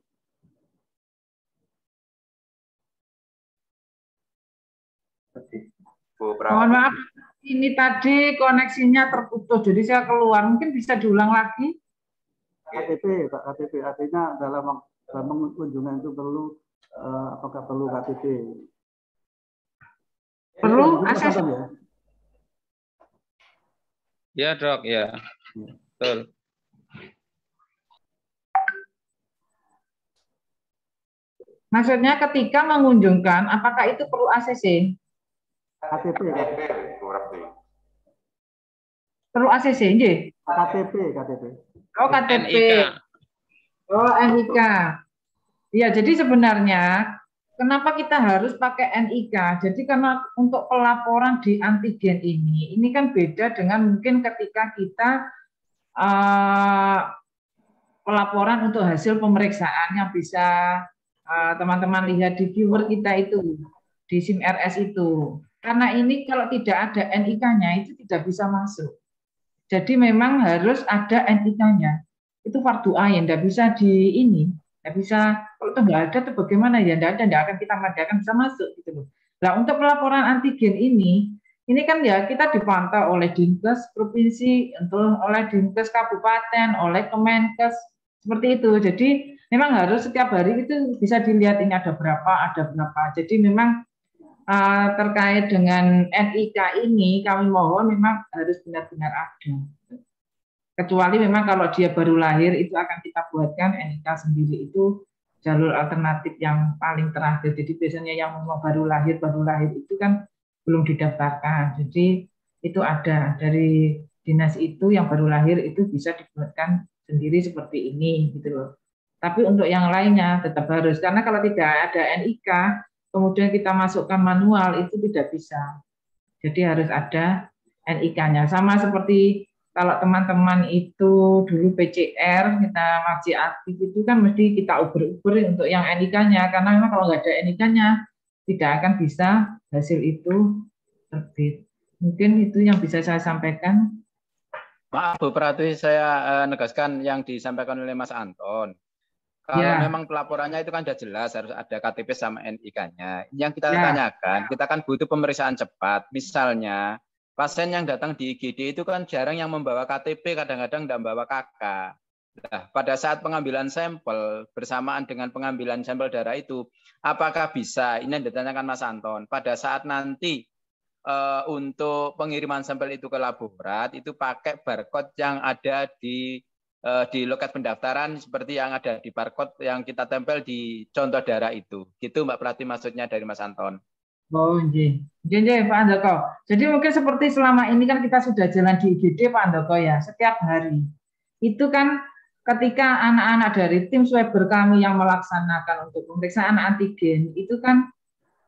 Mohon maaf, ini tadi koneksinya terputus, jadi saya keluar. Mungkin bisa diulang lagi? KTP, Pak, KTP. Artinya dalam kunjungan itu perlu apakah perlu KTP? Perlu akses? Ya Dok, ya. Betul. Maksudnya ketika mengunjungkan, apakah itu perlu ACC? KTP. Perlu ACC, nggih? KTP. Oh, KTP. NIK. Oh, NIK. Ya, jadi sebenarnya kenapa kita harus pakai NIK? Jadi karena untuk pelaporan di antigen ini kan beda dengan mungkin ketika kita pelaporan untuk hasil pemeriksaan yang bisa teman-teman lihat di viewer kita itu, di SIM-RS itu. Karena ini kalau tidak ada NIK-nya itu tidak bisa masuk. Jadi memang harus ada NIK-nya. Itu fardu ain, tidak bisa tidak bisa. Kalau itu nggak ada, tuh bagaimana ya? Tidak akan kita madakan bisa masuk gitu loh. Nah, untuk pelaporan antigen ini kan ya kita dipantau oleh Dinkes provinsi, oleh Dinkes kabupaten, oleh Kemenkes seperti itu. Jadi memang harus setiap hari itu bisa dilihat ini ada berapa. Jadi memang terkait dengan NIK ini kami mohon memang harus benar-benar ada. Kecuali memang kalau dia baru lahir itu akan kita buatkan NIK sendiri, itu jalur alternatif yang paling terakhir. Jadi biasanya yang mau baru lahir itu kan belum didaftarkan. Jadi itu ada dari dinas itu yang baru lahir itu bisa dibuatkan sendiri seperti ini gitu loh. Tapi untuk yang lainnya tetap harus, karena kalau tidak ada NIK kemudian kita masukkan manual itu tidak bisa. Jadi harus ada NIK-nya. Sama seperti kalau teman-teman itu dulu PCR, kita masih aktif itu kan mesti kita uber-uber untuk yang NIK-nya. Karena memang kalau nggak ada NIK-nya, tidak akan bisa hasil itu terbit. Mungkin itu yang bisa saya sampaikan. Maaf Bu Pratiwi, saya negaskan yang disampaikan oleh Mas Anton. Kalau Ya. memang pelaporannya itu kan sudah jelas harus ada KTP sama NIK-nya. Yang kita tanyakan, kita kan butuh pemeriksaan cepat. Misalnya pasien yang datang di IGD itu kan jarang yang membawa KTP, kadang-kadang tidak membawa KK. Nah, pada saat pengambilan sampel bersamaan dengan pengambilan sampel darah itu, apakah bisa? Ini yang ditanyakan Mas Anton. Pada saat nanti untuk pengiriman sampel itu ke laborat itu pakai barcode yang ada di loket pendaftaran seperti yang ada di barcode yang kita tempel di contoh darah itu. Gitu Mbak Prati maksudnya dari Mas Anton. Oh, iya. Iya, Pak Andoko. Jadi mungkin seperti selama ini kan kita sudah jalan di IGD Pak Andoko ya, setiap hari. Itu kan ketika anak-anak dari tim swabber kami yang melaksanakan untuk pemeriksaan antigen, itu kan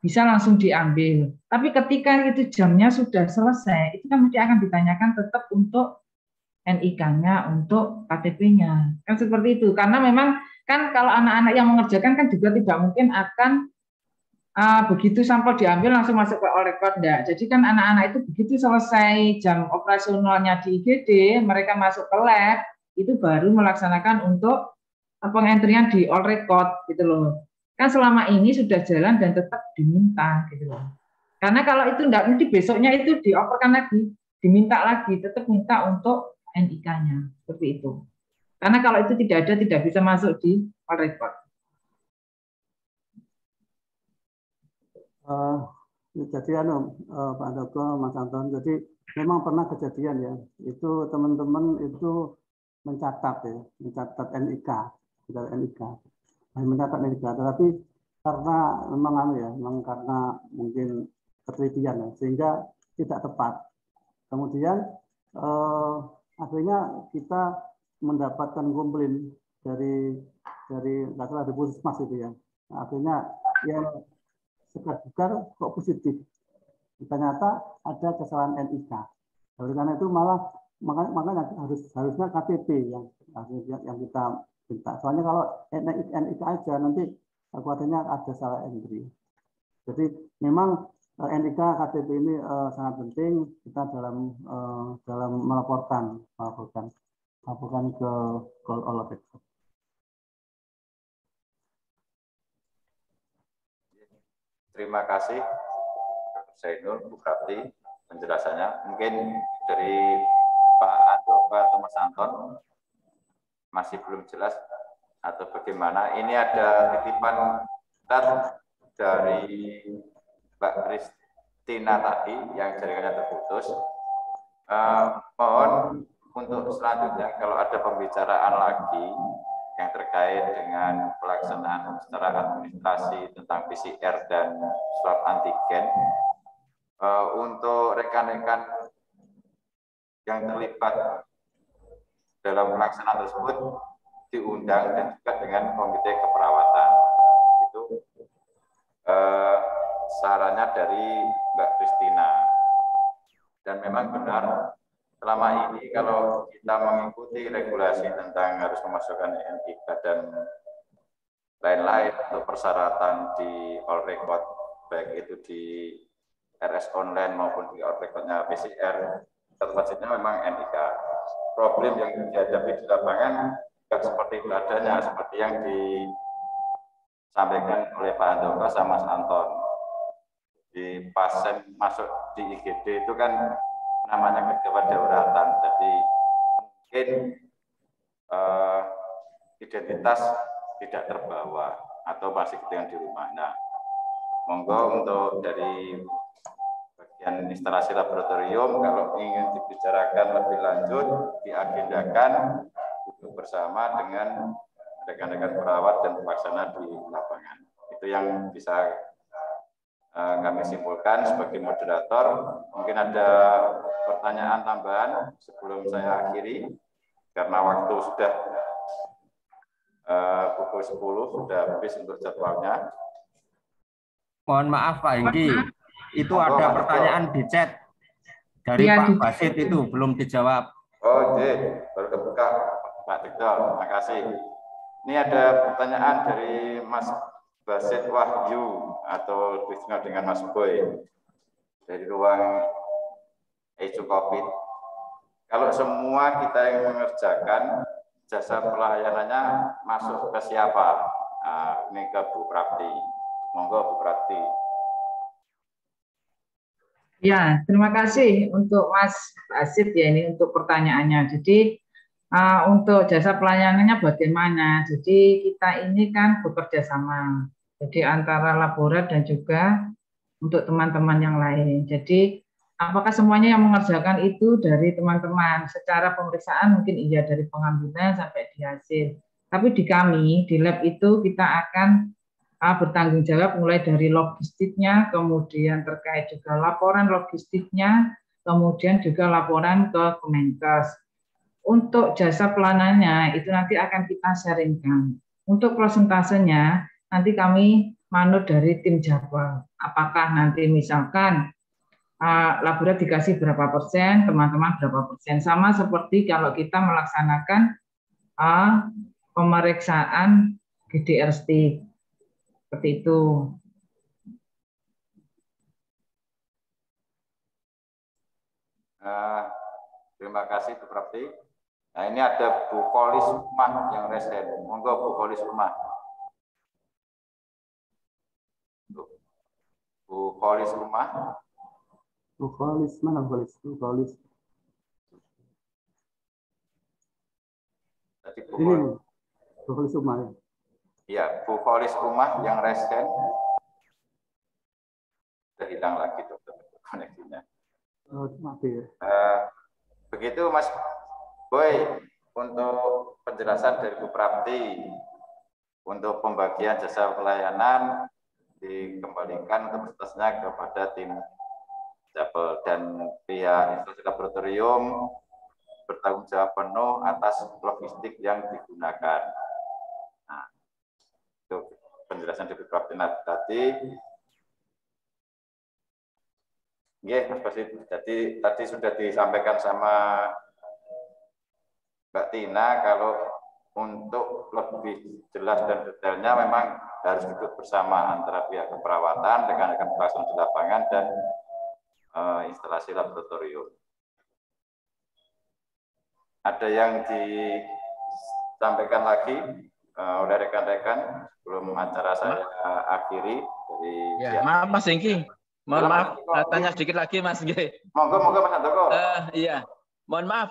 bisa langsung diambil. Tapi ketika itu jamnya sudah selesai, itu kan mesti akan ditanyakan tetap untuk NIK-nya, untuk KTP-nya. Kan seperti itu. Karena memang kan kalau anak-anak yang mengerjakan kan juga tidak mungkin akan begitu sampel diambil langsung masuk ke all record. Enggak. Jadi kan anak-anak itu begitu selesai jam operasionalnya di IGD, mereka masuk ke lab, itu baru melaksanakan untuk pengentrian di all record gitu loh. Kan selama ini sudah jalan dan tetap diminta gitu loh. Karena kalau itu enggak, nanti besoknya itu dioperkan lagi, diminta lagi, tetap minta untuk NIK-nya, seperti itu. Karena kalau itu tidak ada, tidak bisa masuk di all record. Jadi Pak Andoko, Mas Anton, jadi memang pernah kejadian ya, itu teman-teman itu mencatat ya, mencatat NIK, mencatat NIK, tetapi karena memang karena mungkin ketelitian ya, sehingga tidak tepat. Kemudian akhirnya kita mendapatkan komplain dari nggak salah di Puskesmas itu ya. Nah, akhirnya yang sekadar kok positif. Ternyata ada kesalahan NIK. Oleh karena itu makanya harusnya KTP yang kita minta. Soalnya kalau NIK aja nanti khawatirnya ada salah entry. Jadi memang NIK KTP ini sangat penting kita dalam melaporkan ke all record. Terima kasih Dr. Zainul, Bu Prati, penjelasannya. Mungkin dari Pak Andoko atau Mas Anton masih belum jelas atau bagaimana. Ini ada titipan dari Mbak Kristina tadi yang jaringannya terputus. Mohon untuk selanjutnya kalau ada pembicaraan lagi yang terkait dengan pelaksanaan secara administrasi tentang PCR dan swab antigen, untuk rekan-rekan yang terlibat dalam pelaksanaan tersebut diundang dan juga dengan komite keperawatan. Itu sarannya dari Mbak Kristina. Dan memang benar, selama ini kalau kita mengikuti regulasi tentang harus memasukkan NIK dan lain-lain untuk persyaratan di all record, baik itu di RS online maupun di all recordnya PCR, terwajibnya memang NIK. Problem yang dihadapi di lapangan tidak seperti itu adanya, seperti yang disampaikan oleh Pak Andoko sama Mas Anton. Di pasien masuk di IGD itu kan namanya kegawat dauratan, jadi mungkin identitas tidak terbawa atau masih dengan di rumah. Nah, monggo untuk dari bagian instalasi laboratorium kalau ingin dibicarakan lebih lanjut diagendakan duduk bersama dengan rekan-rekan perawat dan pelaksana di lapangan. Itu yang bisa kami simpulkan sebagai moderator. Mungkin ada pertanyaan tambahan sebelum saya akhiri, karena waktu sudah pukul 10, sudah habis untuk jadwalnya. Mohon maaf Pak Hengki, itu ada pertanyaan di chat dari Pak Basit itu belum dijawab. Oh, baru kebuka Pak Tegal, terima kasih. Ini ada pertanyaan dari Mas Basit Wahyu. atau dikenal dengan Mas Boy dari ruang ECU COVID. Kalau semua kita yang mengerjakan, jasa pelayanannya masuk ke siapa? Nah, ini ke Bu Prapti. Monggo Bu Prapti. Ya, terima kasih untuk Mas Basit ya ini untuk pertanyaannya. Jadi untuk jasa pelayanannya bagaimana? Jadi kita ini kan bekerja sama. Jadi antara laborat dan juga untuk teman-teman yang lain. Jadi apakah semuanya yang mengerjakan itu dari teman-teman? Secara pemeriksaan mungkin iya dari pengambilan sampai di hasil. Tapi di kami, di lab itu kita akan bertanggung jawab mulai dari logistiknya, kemudian terkait juga laporan logistiknya, kemudian juga laporan ke Kemenkes. Untuk jasa pelanannya itu nanti akan kita sharingkan. Untuk prosentasenya nanti kami manut dari tim jadwal. Apakah nanti misalkan laboratorium dikasih berapa persen, teman-teman berapa persen. Sama seperti kalau kita melaksanakan pemeriksaan GDR stick. Seperti itu. Terima kasih Bu Prapti. Nah ini ada Bu Kolis Umah yang resen. Monggo Bu Kolis Umah. Bu Kolis Umah. Bu Kolis mana Bu Kolis? Bu Kolis. Tadi Ini Bu Kolis Umah. Iya, Bu Kolis Umah yang resen. Sudah hilang lagi dokter koneksinya. Oh, mati ya. Begitu Mas Boy untuk penjelasan dari Bu Prapti untuk pembagian jasa pelayanan dikembalikan untuk prosesnya kepada tim Japel dan pihak instansi laboratorium bertanggung jawab penuh atas logistik yang digunakan. Nah, itu penjelasan dari Bu Prapti tadi. Nggih, Mas Basit. Jadi tadi sudah disampaikan sama Mbak Tina kalau untuk lebih jelas dan detailnya memang harus duduk bersama antara pihak keperawatan dengan rekan pelaksana di lapangan dan instalasi laboratorium. Ada yang disampaikan lagi oleh rekan-rekan sebelum acara saya akhiri dari maaf Mas Hengki. Mohon maaf, tanya sedikit lagi Mas G. Monggo Mas Handoko. Iya. Mohon maaf,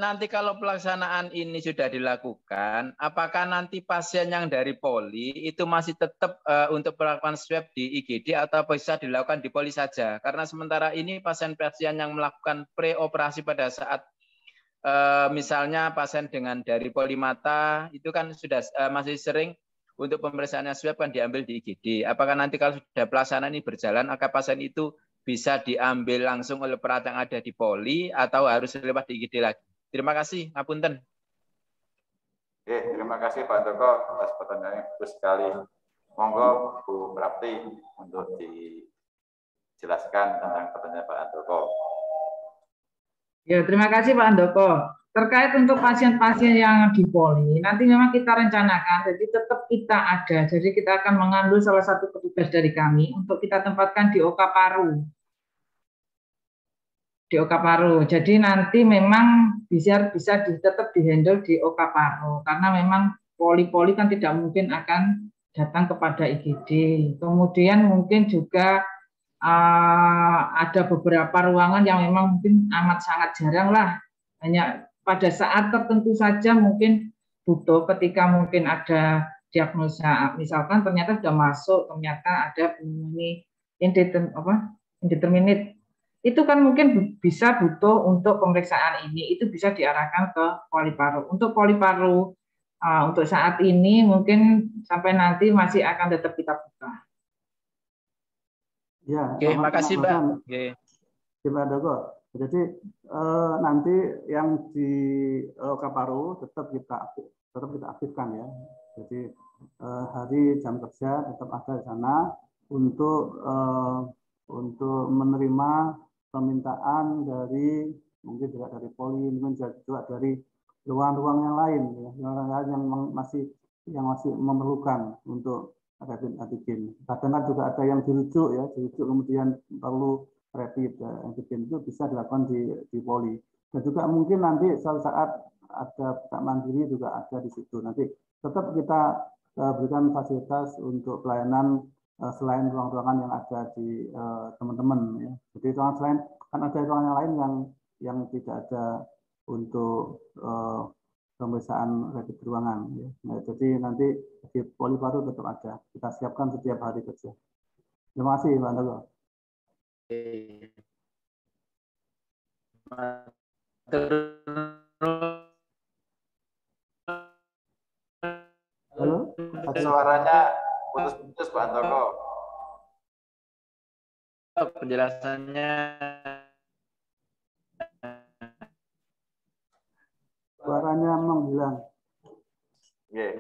nanti kalau pelaksanaan ini sudah dilakukan, apakah nanti pasien yang dari poli itu masih tetap untuk melakukan swab di IGD atau bisa dilakukan di poli saja? Karena sementara ini pasien-pasien yang melakukan preoperasi pada saat misalnya pasien dengan dari poli mata itu kan sudah masih sering untuk pemeriksaannya swab kan diambil di IGD. Apakah nanti kalau sudah pelaksanaan ini berjalan, apakah pasien itu bisa diambil langsung oleh perawat yang ada di poli atau harus lewat di IGD lagi? Terima kasih, ngapunten. Oke, terima kasih Pak Handoko atas pertanyaannya bagus sekali. Monggo Bu Prapti untuk dijelaskan tentang pertanyaan Pak Handoko. Ya, terima kasih Pak Handoko. Terkait untuk pasien-pasien yang di poli, nanti memang kita rencanakan, jadi tetap kita ada. Jadi kita akan mengambil salah satu petugas dari kami untuk kita tempatkan di OK Paru. Di OK Paru. Jadi nanti memang bisa tetap dihandle di OK Paru. Karena memang poli-poli kan tidak mungkin akan datang kepada IGD. Kemudian mungkin juga ada beberapa ruangan yang memang mungkin amat sangat jarang lah. Hanya pada saat tertentu saja mungkin butuh ketika mungkin ada diagnosa, misalkan ternyata sudah masuk, ternyata ada pneumonia indeterminate, itu kan mungkin bisa butuh untuk pemeriksaan ini, itu bisa diarahkan ke poli paru. Untuk poli paru untuk saat ini mungkin sampai nanti masih akan tetap kita buka. Ya, terima kasih Mbak. Pak Handoko. Jadi nanti yang di OK Paru tetap kita aktifkan ya. Jadi hari jam kerja tetap ada di sana untuk menerima permintaan dari mungkin juga dari poli, mungkin juga dari ruang-ruang yang lain ya, yang masih memerlukan untuk rapid antigen. Kadang kan juga ada yang dirujuk ya, dirujuk kemudian perlu rapid antigen, itu bisa dilakukan di poli. Dan juga mungkin nanti suatu saat ada pihak mandiri juga ada di situ. Nanti tetap kita berikan fasilitas untuk pelayanan selain ruang-ruangan yang ada di teman-teman ya. Jadi ruangan selain kan ada ruangan lain yang tidak ada untuk pemeriksaan rapid ruangan ya. Nah, jadi nanti di poli baru tetap ada. Kita siapkan setiap hari kerja. Terima kasih Pak Andogo. Halo? Suaranya putus-putus Pak Andogo. Penjelasannya suaranya menghilang. Yeah.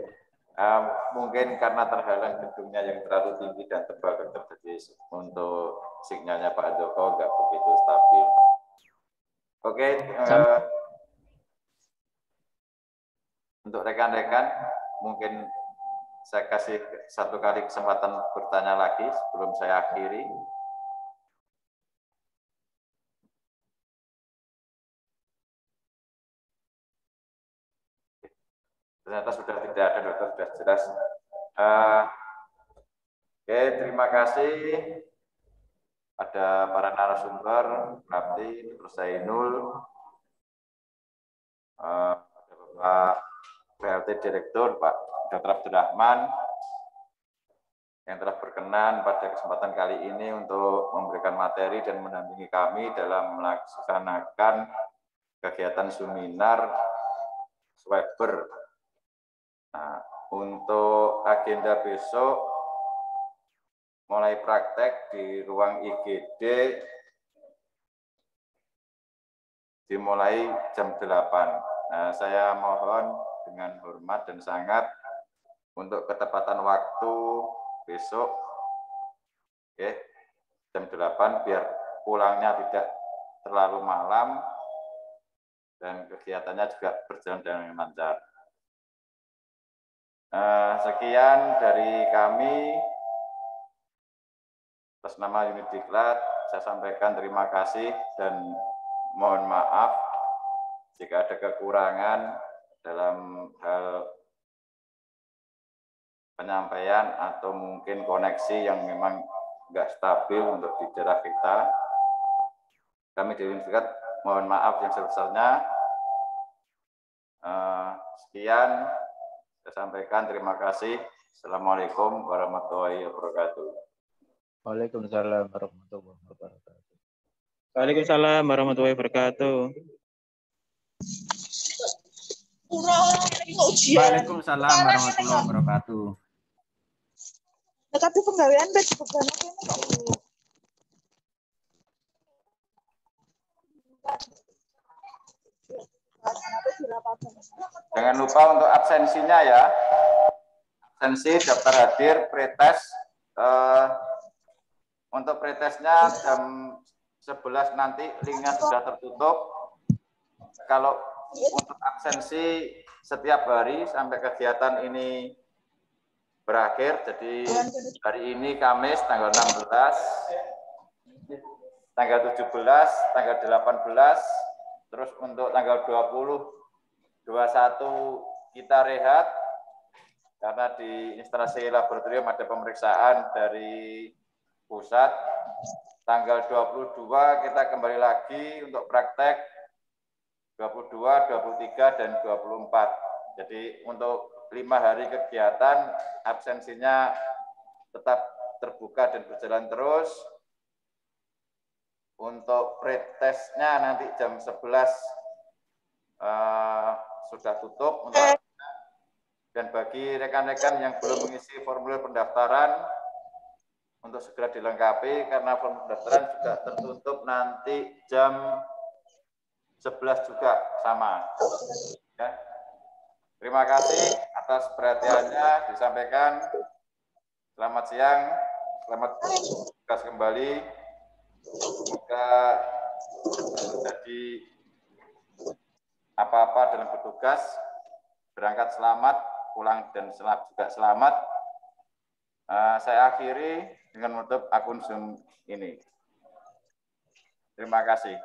Mungkin karena terhalang gedungnya yang terlalu tinggi dan tebal, jadi untuk sinyalnya Pak Andoko nggak begitu stabil. Oke, untuk rekan-rekan mungkin saya kasih satu kali kesempatan bertanya lagi sebelum saya akhiri. Ternyata sudah tidak ada, dokter, sudah jelas. Oke, terima kasih. Ada para narasumber, Rapti, Dr. Zainul, ada Bapak PLT Direktur, Pak Dr. Abdurrahman, yang telah berkenan pada kesempatan kali ini untuk memberikan materi dan mendampingi kami dalam melaksanakan kegiatan seminar Sweber. Nah, untuk agenda besok mulai praktek di ruang IGD dimulai jam 8. Nah, saya mohon dengan hormat dan sangat untuk ketepatan waktu besok jam 8 biar pulangnya tidak terlalu malam dan kegiatannya juga berjalan dengan lancar. Sekian dari kami. Atas nama Unit Diklat, saya sampaikan terima kasih dan mohon maaf jika ada kekurangan dalam hal penyampaian atau mungkin koneksi yang memang nggak stabil untuk di daerah kita. Kami di Unit Diklat mohon maaf yang sebesarnya. Sekian. Saya sampaikan terima kasih. Assalamualaikum warahmatullahi wabarakatuh. Waalaikumsalam warahmatullahi wabarakatuh. Waalaikumsalam warahmatullahi wabarakatuh. Waalaikumsalam warahmatullahi wabarakatuh. Tapi penggawean wis beban kok. Jangan lupa untuk absensinya ya. Absensi, daftar hadir, pretest. Untuk pretestnya jam 11 nanti linknya sudah tertutup. Kalau untuk absensi setiap hari sampai kegiatan ini berakhir. Jadi hari ini Kamis tanggal 16, tanggal 17, tanggal 18, terus untuk tanggal 20, 21 kita rehat karena di instalasi laboratorium ada pemeriksaan dari pusat. Tanggal 22 kita kembali lagi untuk praktek 22, 23, dan 24. Jadi untuk 5 hari kegiatan absensinya tetap terbuka dan berjalan terus. Untuk pretestnya nanti jam 11 sudah tutup untuk dan bagi rekan-rekan yang belum mengisi formulir pendaftaran untuk segera dilengkapi karena formulir pendaftaran juga tertutup nanti jam 11 juga sama. Ya. Terima kasih atas perhatiannya disampaikan. Selamat siang, selamat tugas kembali. Semoga terjadi apa-apa dalam bertugas, berangkat selamat, pulang dan juga selamat. Saya akhiri dengan menutup akun Zoom ini. Terima kasih.